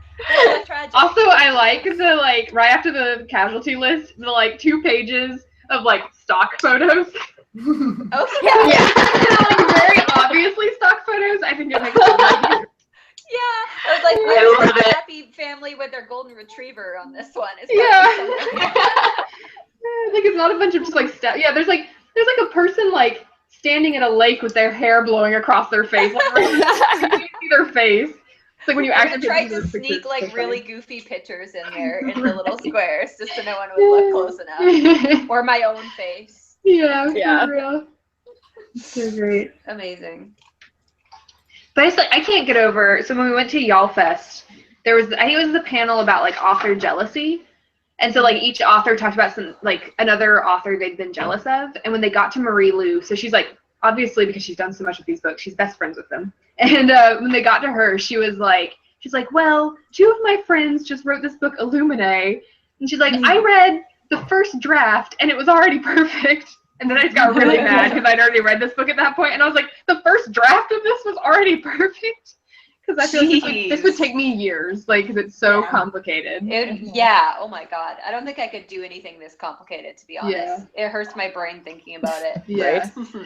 Also, I like the like right after the casualty list, the like 2 pages of like stock photos. Like very obviously stock photos. I think it makes sense. It was like a happy family with their golden retriever on this one. Like it's not a bunch of just like there's like a person like standing in a lake with their hair blowing across their face. Like, you can't see their face. It's like when you actually tried to sneak like really goofy pictures in there in the little squares just so no one would look close enough. Or my own face. For real. So great. Amazing. But it's like I can't get over. So when we went to Y'all Fest, there was I think it was the panel about like author jealousy, and so like each author talked about some like another author they'd been jealous of, and when they got to Marie Lu, so she's like obviously because she's done so much with these books, she's best friends with them, and when they got to her, she's like, well, 2 of my friends just wrote this book ILLUMINAE, and she's like, I read the first draft and it was already perfect. And then I just got really mad because I'd already read this book at that point, and I was like, the first draft of this was already perfect. Because I feel like this would take me years, like, because it's so complicated. Oh my god. I don't think I could do anything this complicated, to be honest. It hurts my brain thinking about it.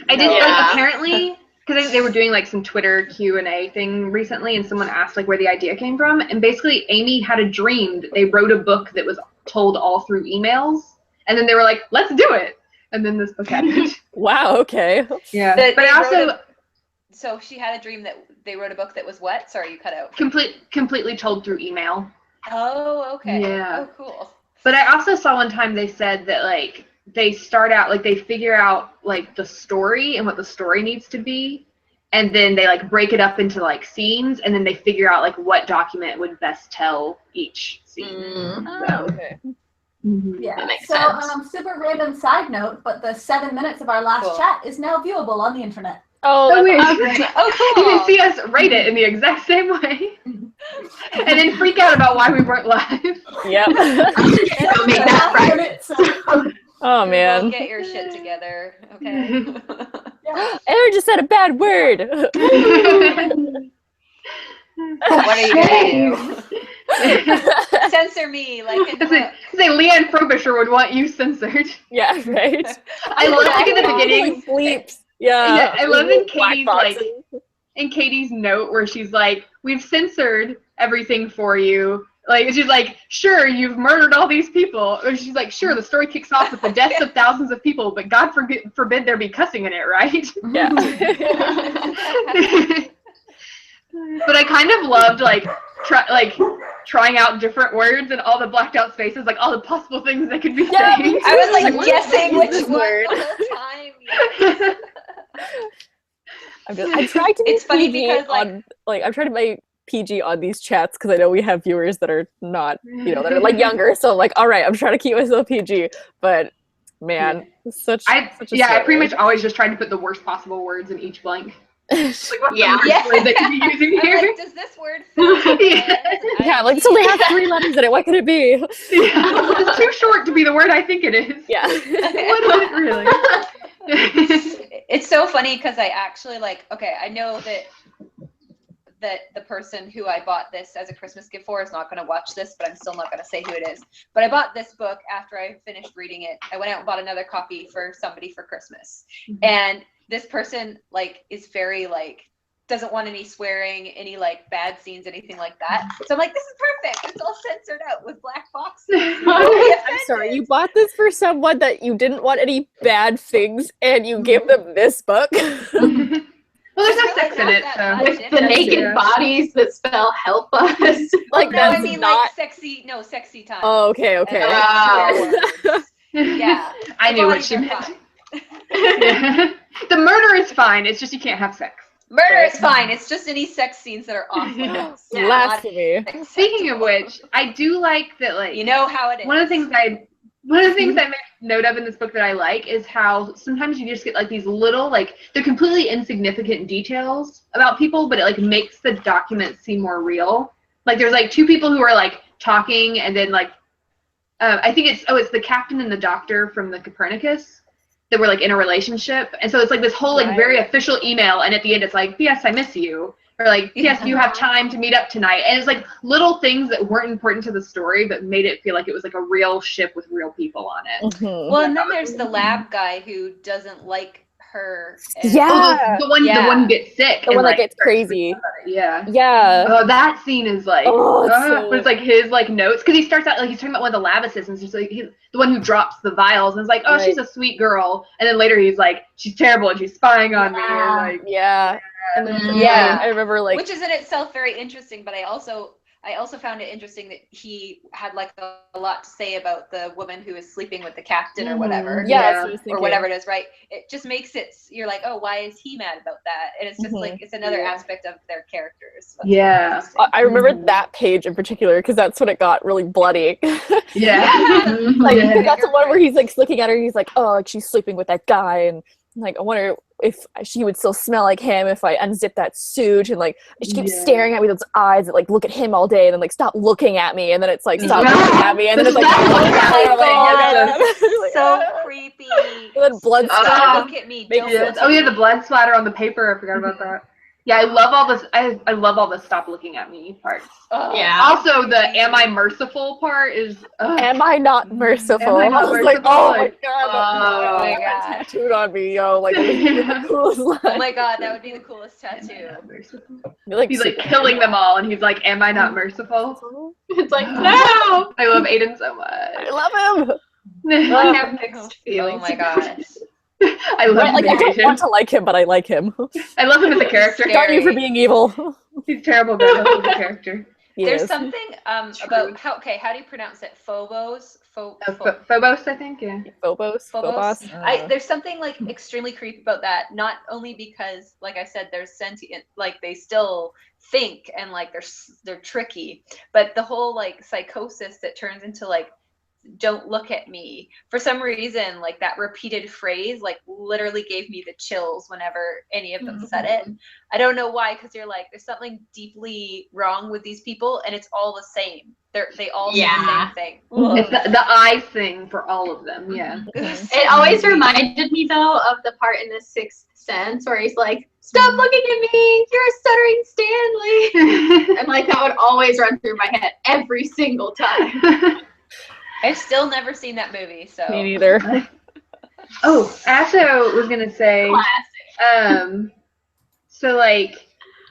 I did, like, apparently, because they were doing, like, some Twitter Q&A thing recently, and someone asked, like, where the idea came from, and basically Amie had a dream that they wrote a book that was told all through emails, and then they were like, let's do it. And then this book happened. Wow, okay. So she had a dream that they wrote a book that was what? Sorry, you cut out. Completely told through email. Oh, okay. Yeah. Oh, cool. But I also saw one time they said that, like, they start out, like, they figure out, like, the story and what the story needs to be. And then they, like, break it up into, like, scenes. And then they figure out, like, what document would best tell each scene. Okay. That makes sense. Super random side note, but the 7 minutes of our last chat is now viewable on the internet. Oh, weird. Cool. You can see us rate it in the exact same way. And then freak out about why we weren't live. Yep. Make that right. Oh, man. Get your shit together, okay? Aaron just said a bad word. What are you gonna do? Censor me, like in the book. Say Leanne Frobisher would want you censored. Yeah, right. I love like in the beginning. Bleeps. Yeah. Yeah, I love in Black Katie's boxes. in Katie's note where she's like, "We've censored everything for you." Like she's like, "Sure, you've murdered all these people." Or she's like, "Sure, the story kicks off with the deaths of thousands of people, but God forbid there be cussing in it, right?" Yeah. But I kind of loved trying out different words and all the blacked out spaces, like all the possible things they could be Yeah, saying. I was like What guessing is which this one word? the whole time. Yes. I'm trying to be It's funny PG because, on I'm trying to be PG on these chats because I know we have viewers that are not, that are like younger. So I'm like, all right, I'm trying to keep myself PG. But man, such I smart pretty word. much always just tried to put the worst possible words in each blank. Like, what's Yeah. the worst word they could be using I'm here? like, does this word fit? Yeah, like this only has 3 letters in it. What could it be? Yeah. It's too short to be the word I think it is. Yeah. What is it really? It's so funny because I actually I know that the person who I bought this as a Christmas gift for is not going to watch this, but I'm still not going to say who it is. But I bought this book after I finished reading it. I went out and bought another copy for somebody for Christmas. Mm-hmm. And this person is very doesn't want any swearing, any bad scenes, anything like that. So I'm like, this is perfect. It's all censored out with black boxes. I'm sorry, you bought this for someone that you didn't want any bad things and you gave them this book? Well, there's no sex in it, so. With the naked bodies that spell "help us." Like, no, I that's mean not... sexy time. Oh, okay. Yeah. I knew what she meant. Yeah. The murder is fine. It's just you can't have sex. Murder is fine. It's just any sex scenes that are off limits. Blasphemy. Speaking of which, I do like that. You know how it is. One of the things I made note of in this book that I like is how sometimes you just get these little they're completely insignificant details about people, but it makes the document seem more real. Like there's 2 people who are talking, and then I think it's the captain and the doctor from the Copernicus that were in a relationship, and so it's this whole very official email, and at the end it's P.S. I miss you, or P.S. Do you have time to meet up tonight? And it's little things that weren't important to the story but made it feel like it was a real ship with real people on it. Mm-hmm. Well, and then there's the lab guy who doesn't like her. Yeah. The one who gets sick. The one that gets crazy. Yeah. Yeah. Oh, that scene is so... but it's his notes, because he starts out he's talking about one of the lab assistants. He's he's the one who drops the vials, and it's oh, she's a sweet girl, and then later he's she's terrible and she's spying on me, and yeah. And then, I remember which is in itself very interesting, but I also found it interesting that he had a lot to say about the woman who is sleeping with the captain or whatever. Yeah. Or whatever it is, right? It just makes it, you're oh, why is he mad about that? And it's just it's another aspect of their characters. Yeah. I remember that page in particular because that's when it got really bloody. Yeah. That's the one where he's looking at her, he's oh, she's sleeping with that guy, and I wonder if she would still smell like him if I unzip that suit, and she keeps staring at me with those eyes that look at him all day, and then stop looking at me, and then it's stop looking at me, and then it's so creepy. And then blood Stop, look at me. Oh yeah, the blood splatter on the paper. I forgot about that. Yeah, I love all this. I love all the stop looking at me parts. Yeah. Also, the am I merciful part is. Am I not merciful? Am I not I was merciful? oh my god. Oh my god. Tattooed on me, yo. The coolest line. Oh my god, that would be the coolest tattoo. He's killing them all, and he's am I not merciful? It's no. I love Aiden so much. I love him. I have mixed feelings. Oh my gosh. I love him. I don't want to like him, but I like him. I love him as a character. Darn you for being evil. He's terrible, but I love him as a character. There's something about how do you pronounce it? Phobos? Phobos, I think, yeah. Phobos. There's something extremely creepy about that. Not only because, like I said, they're sentient, they still think, and they're tricky, but the whole psychosis that turns into don't look at me. For some reason, like that repeated phrase, like literally gave me the chills whenever any of them said it. I don't know why, because you're like, there's something deeply wrong with these people, and it's all the same. They all say the same thing. It's the I thing for all of them. Yeah. It always reminded me though of the part in The Sixth Sense where he's like, "Stop looking at me, you're a stuttering Stanley." And like that would always run through my head every single time. I've still never seen that movie, so. Me neither. Oh, I also was gonna say, Classic. so like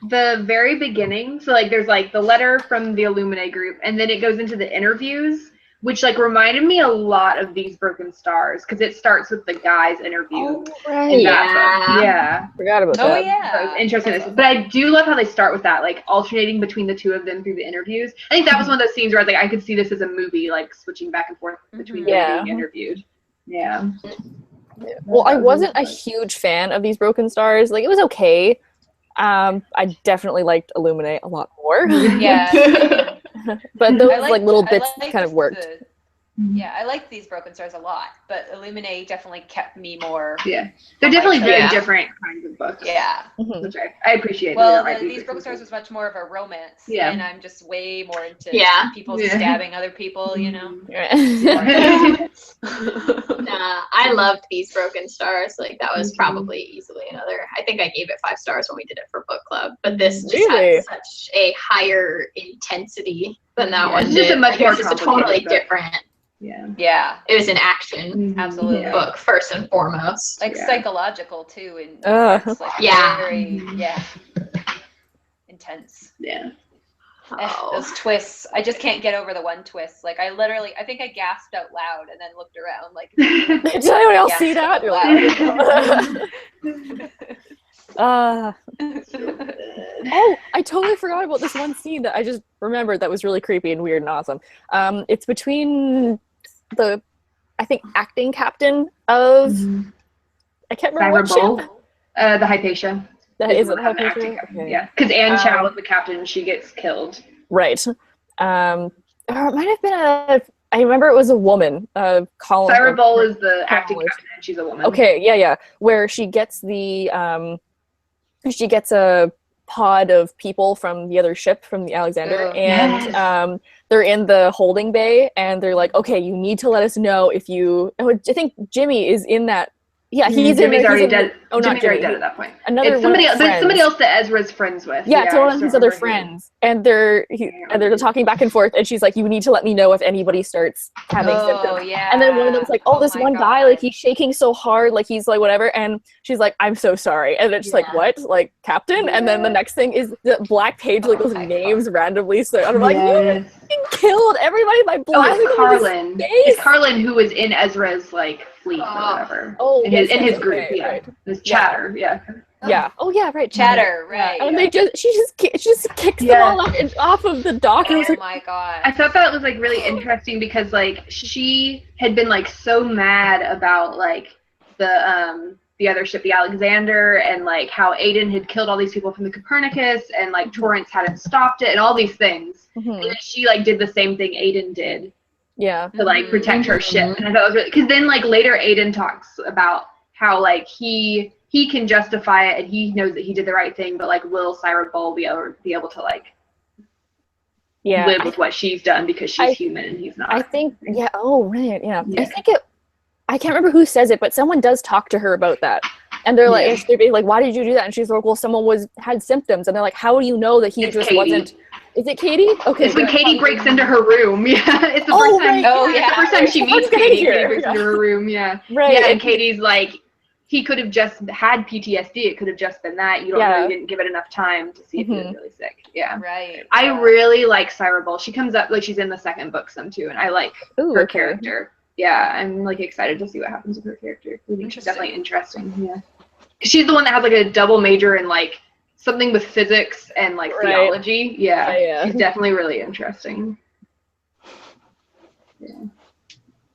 the very beginning, so like there's like the letter from the ILLUMINAE group, and then it goes into the interviews, which like reminded me a lot of These Broken Stars, because it starts with the guy's interview. Oh, right. in that book. Yeah. Forgot about Oh that. yeah. So it's interesting. But I do love how they start with that, like alternating between the two of them through the interviews. I think that was one of those scenes where I was like, I could see this as a movie, like switching back and forth between them being interviewed. Yeah. Well, I wasn't a huge fan of These Broken Stars. Like, it was okay. I definitely liked ILLUMINAE a lot more. Yeah. But those like little bits kind of worked. Yeah, I liked These Broken Stars a lot, but ILLUMINAE definitely kept me more. Yeah. They're definitely very different kinds of books. Yeah. Which I appreciate. Well, These Broken Stars was much more of a romance. Yeah. And I'm just way more into people stabbing other people, you know? Nah, I loved These Broken Stars. Like that was probably easily another. I think I gave it 5 stars when we did it for book club. But this just had such a higher intensity than that one. It's just a much more just a totally different. Yeah. It was an action Absolutely. book first and foremost. Like psychological too, and it's like very intense. Yeah. Those twists. I just can't get over the one twist. Like I think I gasped out loud and then looked around like did anyone else see that? You're like, oh, I totally forgot about this one scene that I just remembered that was really creepy and weird and awesome. It's between the, I think, acting captain of, I can't remember what ship. The Hypatia. That is it, Hypatia? Okay. Yeah, because Anne Chow is the captain and she gets killed. Right. Or it might have been I remember it was a woman. Syra Bull is the acting captain and she's a woman. Okay, yeah. Where she gets she gets a pod of people from the other ship, from the Alexander, and they're in the holding bay, and they're like, okay, you need to let us know if you, I think Jimmy is in that. Yeah, Jimmy's already dead. Oh, not Jimmy's already Jimmy. dead at that point. There's somebody else that Ezra's friends with. Yeah, it's one of his other friends, and they're talking back and forth, and she's like, "You need to let me know if anybody starts having symptoms." Yeah. And then one of them's like, "Oh, this one guy, like he's shaking so hard, like he's like whatever," and she's like, "I'm so sorry," and it's just like, "What?" Like Captain, and then the next thing is the black page, like those names randomly. So I'm like, "You killed everybody by blasting Carlin. It's Carlin who was in Ezra's like fleet or whatever. Oh, in his group, right. This Chatter, Yeah. Oh yeah, right. Chatter, right. And she just kicks them all up and off of the dock. Oh like, my god. I thought that was like really interesting because like she had been like so mad about like the other ship, the Alexander, and like how Aiden had killed all these people from the Copernicus, and like Torrance hadn't stopped it, and all these things. And then she like did the same thing Aiden did. Yeah. To like protect her ship, and I thought it was really, because then like later Aiden talks about how like he can justify it and he knows that he did the right thing, but like will Syra Bull be able to like live with what she's done because she's human and he's not. I think oh right, yeah. I think I can't remember who says it, but someone does talk to her about that. And they're like, they're being like, why did you do that? And she's like, well, someone had symptoms. And they're like, how do you know that he just Katie. wasn't? Is it Katie? Okay. It's when Katie breaks into her room. Yeah. It's the first time. Oh, yeah. It's the first time she meets Katie. Katie breaks into her room. Yeah. Right. Yeah. And Katie's like, he could have just had PTSD. It could have just been that. You didn't give it enough time to see if he was really sick. Yeah. Right. I really like Syra Bull. She comes up, like she's in the second book some too. And I like her character. Yeah. I'm like excited to see what happens with her character. I think she's definitely interesting. Yeah. She's the one that has like a double major in like something with physics and like theology. Yeah. She's definitely really interesting. Yeah.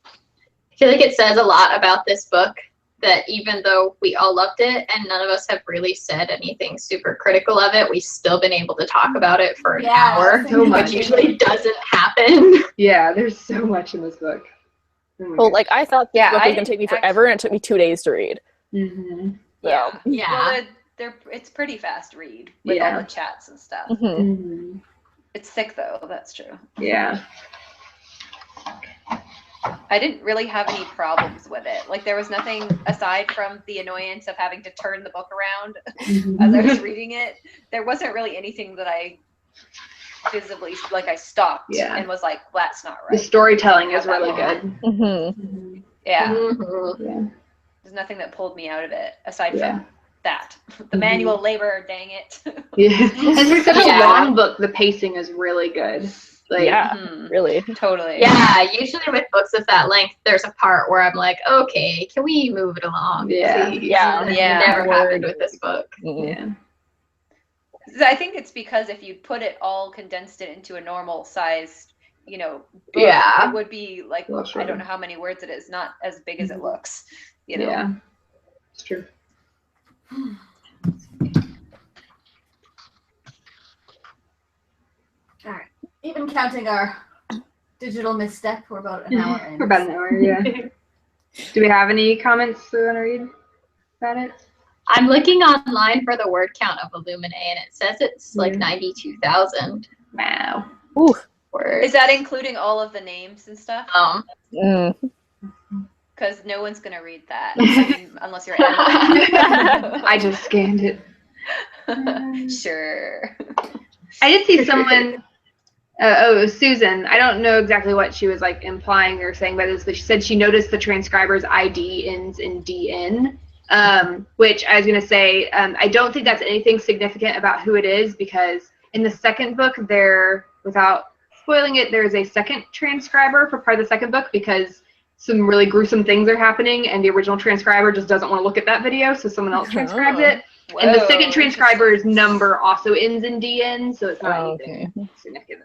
I feel like it says a lot about this book that even though we all loved it and none of us have really said anything super critical of it, we've still been able to talk about it for an hour, so much. which usually doesn't happen. Yeah, there's so much in this book. Well, like I thought this Yeah, book I was gonna take me didn't forever, and it took me 2 days to read. Mm-hmm. Yeah. Yeah. Well, it's pretty fast read with all the chats and stuff. Mhm. Mm-hmm. It's thick though, that's true. Yeah. I didn't really have any problems with it. Like there was nothing aside from the annoyance of having to turn the book around as I was reading it. There wasn't really anything that I visibly I stopped and was like, that's not right. The storytelling is really good. Mhm. Yeah. Mhm. Yeah. There's nothing that pulled me out of it aside Yeah. from that. The manual labor, dang it. Yeah. And for such a Yeah. long book, the pacing is really good. Like, Yeah, Mhm. really. Totally. Yeah, usually with books of that length, there's a part where I'm like, okay, can we move it along? Yeah. Please? Yeah. That Yeah. never happened with this book. Mhm. yeah. I think it's because if you put it all condensed it into a normal sized, book, Yeah. it would be like, Well, sure. I don't know how many words it is, not as big as it looks, Yeah. It's true. All right. Even counting our digital misstep, we're about an hour in. For about an hour, yeah. Do we have any comments we want to read about it? I'm looking online for the word count of ILLUMINAE, and it says it's like Yeah. 92,000 Wow. Ooh. words. Is that including all of the names and stuff? Mm. Because no one's going to read that. I mean, unless you're Emily. I just scanned it. Sure. I did see someone, it was Susan. I don't know exactly what she was like implying or saying by this, but she said she noticed the transcriber's ID ends in DN, which I was going to say, I don't think that's anything significant about who it is, because in the second book, without spoiling it, there's a second transcriber for part of the second book because some really gruesome things are happening, and the original transcriber just doesn't want to look at that video, so someone else transcribed it. And the second transcriber's number also ends in DN, so it's not anything significant.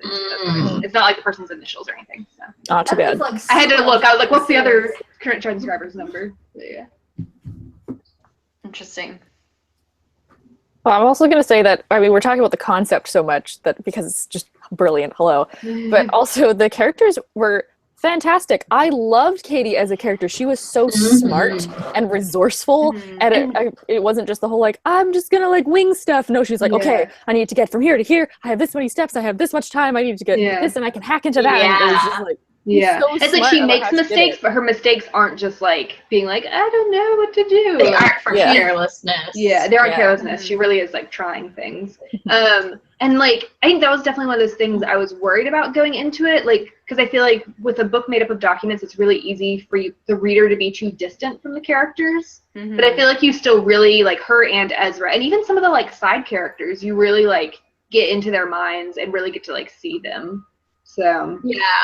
It's not like the person's initials or anything. So. Not too bad. Like I had to look. I was like, what's the other current transcriber's number? But yeah. Interesting. Well, I'm also going to say that, I mean, we're talking about the concept so much that because it's just brilliant, hello. But also the characters were fantastic. I loved Katie as a character. She was so smart and resourceful, and it wasn't just the whole like, I'm just gonna like wing stuff. No, she's like, okay, I need to get from here to here. I have this many steps. I have this much time. I need to get this, and I can hack into that. And it was just like, so it's like she makes mistakes, but her mistakes aren't just like being like, I don't know what to do. They aren't for carelessness. Yeah, they aren't carelessness. She really is like trying things. And like, I think that was definitely one of those things I was worried about going into it. Like, because I feel like with a book made up of documents, it's really easy for the reader to be too distant from the characters. But I feel like you still really, like her and Ezra, and even some of the like side characters, you really like get into their minds and really get to like see them. So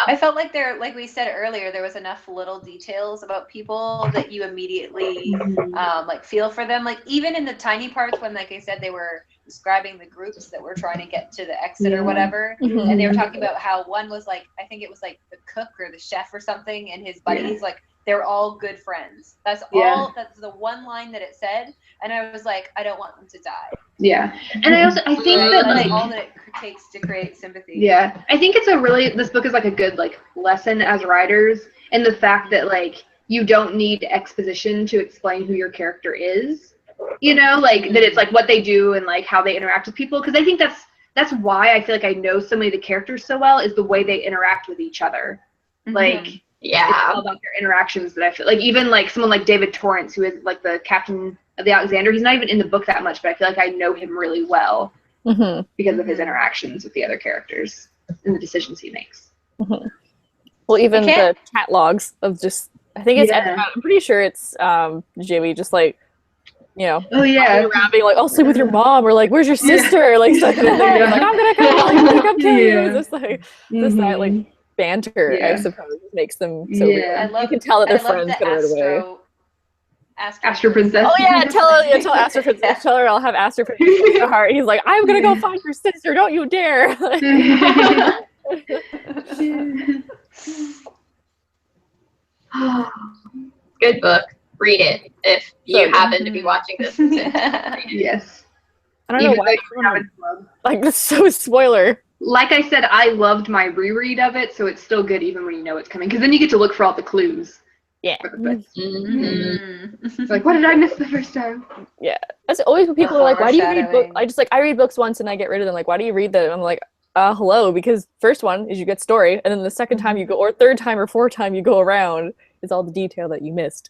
I felt like like we said earlier, there was enough little details about people that you immediately like feel for them. Like even in the tiny parts when, like I said, they were describing the groups that were trying to get to the exit or whatever, and they were talking about how one was like, I think it was like the cook or the chef or something, and his buddies, like they're all good friends. That's all. That's the one line that it said, and I was like, I don't want them to die. Yeah, and I think that that's like all that it takes to create sympathy. Yeah, I think it's this book is like a good like lesson as writers, and the fact that like you don't need exposition to explain who your character is, like that it's like what they do and like how they interact with people, because I think that's why I feel like I know so many of the characters so well is the way they interact with each other. Like it's all about their interactions that I feel like, even like someone like David Torrance, who is like the captain of the Alexander, he's not even in the book that much, but I feel like I know him really well because of his interactions with the other characters and the decisions he makes. Well, even the chat logs of just, I think it's, I'm pretty sure it's Jimmy just like, around being like, I'll sleep with your mom, or like, where's your sister? Like, stuff like, I'm gonna come kill you. It's just like, that like banter, I suppose, makes them so real. You can tell that they're friends put it away. Astro Princess. Oh yeah, tell Astro Princess. Tell her I'll have Astro Princess in her heart. He's like, I'm gonna go find your sister. Don't you dare. Good book. Read it if you happen to be watching this. Yes. I don't know why. Like, this is so spoiler. like I said, I loved my reread of it, so it's still good even when you know it's coming, because then you get to look for all the clues. Yeah. For the book. Mm. It's like, what did I miss the first time? Yeah. That's always when people are like, why do you read books? Foreshadowing. I read books once and I get rid of them. Like, why do you read them? I'm like, hello, because first one is you get story, and then the second time you go, or third time or fourth time you go around is all the detail that you missed.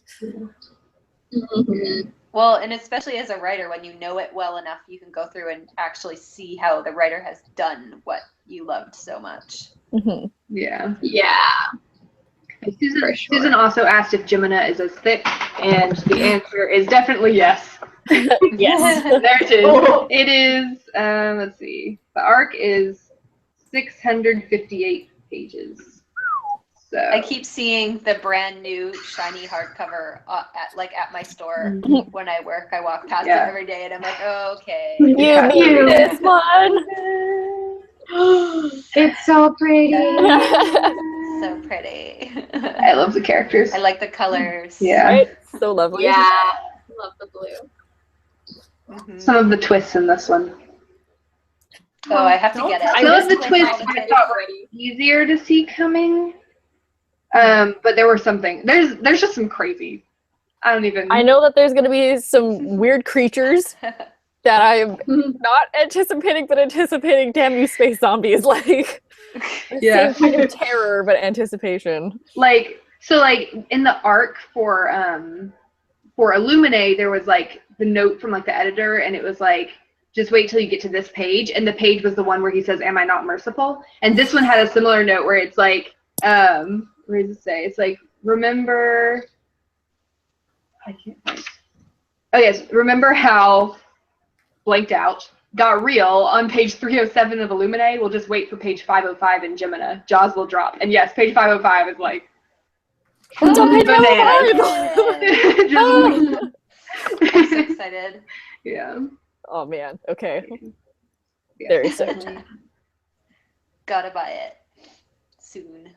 Well, and especially as a writer, when you know it well enough, you can go through and actually see how the writer has done what you loved so much. Mm-hmm. Yeah. Yeah. Susan also asked if Jemina is as thick, and the answer is definitely yes. Yes. There it is. It is, let's see, the arc is 658 pages. So I keep seeing the brand new shiny hardcover at my store when I work. I walk past it every day, and I'm like, oh, okay. You need this one. It's so pretty. So pretty. I love the characters. I like the colors. Yeah. Right? So lovely. Yeah. Love the blue. Mhm. Some of the twists in this one. Oh, I have to get it. Some of the twists all the I kids. thought were easier to see coming. But there were something. There's just some crazy. I know that there's going to be some weird creatures that I'm not anticipating, but anticipating. Damn you, space zombies! Like, Yeah. same kind of terror, but anticipation. Like in the arc for ILLUMINAE, there was like the note from like the editor, and it was like, just wait till you get to this page, and the page was the one where he says, "Am I not merciful?" And this one had a similar note where it's like, where does it say? It's like, remember. I can't find. Oh yes, remember how blanked out got real on page 307 of ILLUMINAE. We'll just wait for page 505 in Jemina. Jaws will drop, and yes, page 505 is like. What's on page bananas. I'm so excited. Yeah. Oh man. Okay. Yeah. Very stoked. Gotta buy it soon.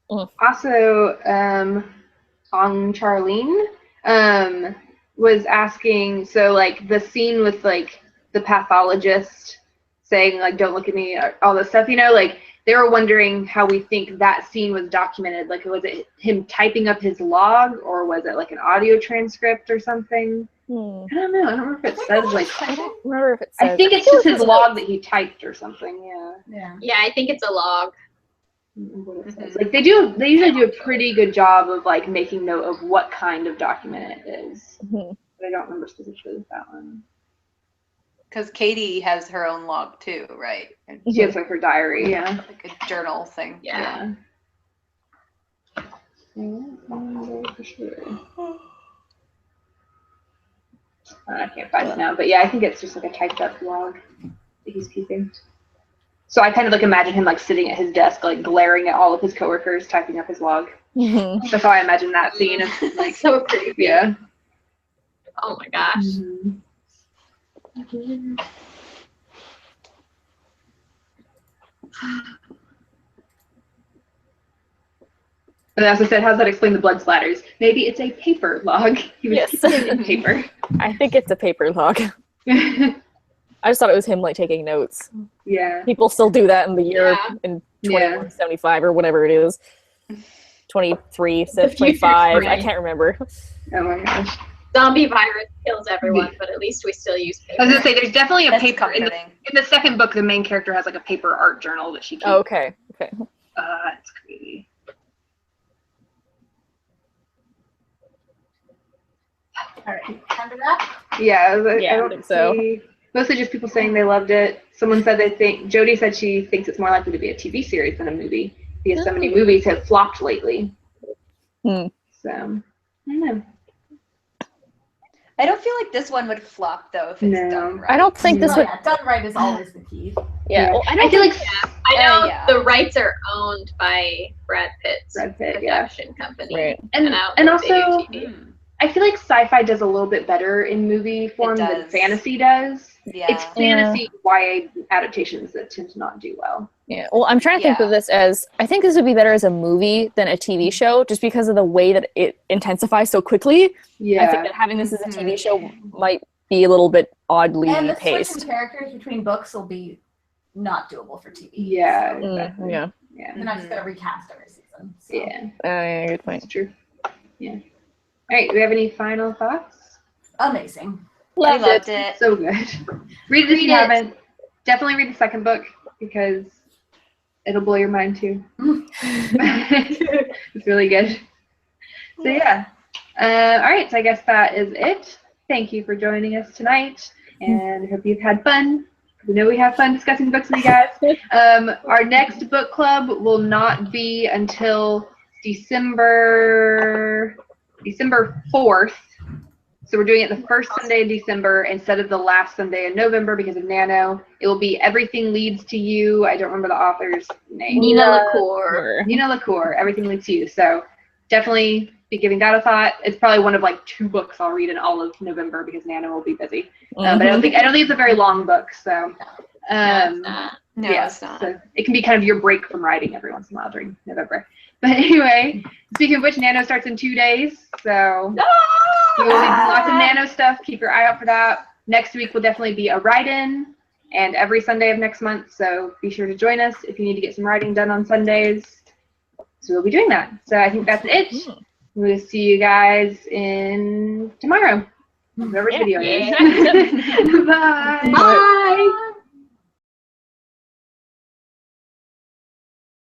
Also, on Charlene, was asking, so like the scene with like the pathologist saying like, "Don't look at me," all this stuff, you know, like they were wondering how we think that scene was documented. Like, was it him typing up his log, or was it like an audio transcript or something? I don't know. I don't remember if it says like. I don't remember if it says. I think it's just his log that he typed or something. Yeah. Yeah, I think it's a log. What it says. Like they usually do a pretty good job of like making note of what kind of document it is. But I don't remember specifically with that one. Because Katie has her own log too, right? And She has like her diary, yeah. like a journal thing. Yeah. For sure. I can't find it now, but yeah, I think it's just like a typed up log that he's keeping. So I kind of like imagine him like sitting at his desk, like glaring at all of his coworkers, typing up his log. That's how I imagine that scene. Of, like, So creepy. yeah. Oh my gosh. And as I said, how does that explain the blood splatters? Maybe it's a paper log. He was Yes. keeping it in paper. I think it's a paper log. I just thought it was him like taking notes. Yeah. People still do that in the year Yeah. in 2175 or whatever it is. 23, 25. I right. can't remember. Oh my gosh. Zombie virus kills everyone, but at least we still use paper. I was gonna say, there's definitely a That's paper in comforting. the second book. The main character has like a paper art journal that she keeps. Oh, okay. Okay. It's creepy. All right, time to wrap. Yeah, I Yeah, I don't think so. see. Mostly just people saying they loved it. Someone said Jody said she thinks it's more likely to be a TV series than a movie because so many movies have flopped lately. So, I don't know. I don't feel like this one would flop though if it's No. done right. I don't think this Oh, would. yeah, done right is always the key. Yeah. Well, I feel like I know yeah. the rights are owned by Brad Pitt's Brad Pitt, yeah. production company. Right. And, I don't and think they do also TV. Mm. I feel like sci-fi does a little bit better in movie form than does. fantasy does. Yeah. It's fantasy YA adaptations that tend to not do well. Yeah. Well, I'm trying to think of this as I think this would be better as a movie than a TV show, just because of the way that it intensifies so quickly. Yeah. I think that having this as a TV show might be a little bit oddly And the switch paced. in characters between books will be not doable for TV. Yeah, So exactly. Yeah. Yeah. they're not just gonna recast every season. So. Yeah. Yeah, good point. That's true. Yeah. All right. Do we have any final thoughts? Amazing. I loved it. So good. Read it if you haven't. Definitely read the second book because it'll blow your mind too. It's really good. So yeah. All right. So I guess that is it. Thank you for joining us tonight, and I hope you've had fun. We know we have fun discussing books with you guys. Our next book club will not be until December 4th. So we're doing it the first Sunday in December instead of the last Sunday in November because of Nano. It will be Everything Leads to You. I don't remember the author's name. Nina LaCour. Nina LaCour. Everything Leads to You. So definitely be giving that a thought. It's probably one of like 2 books I'll read in all of November because Nano will be busy. But I don't think it's a very long book. So No, yeah, it's not. so it can be kind of your break from writing every once in a while during November. But anyway, speaking of which, Nano starts in 2 days. So you will be lots of Nano stuff. Keep your eye out for that. Next week will definitely be a write-in, and every Sunday of next month. So be sure to join us if you need to get some writing done on Sundays. So we'll be doing that. So I think that's it. We'll see you guys in tomorrow. Whatever video it is. Yeah. Bye. Bye.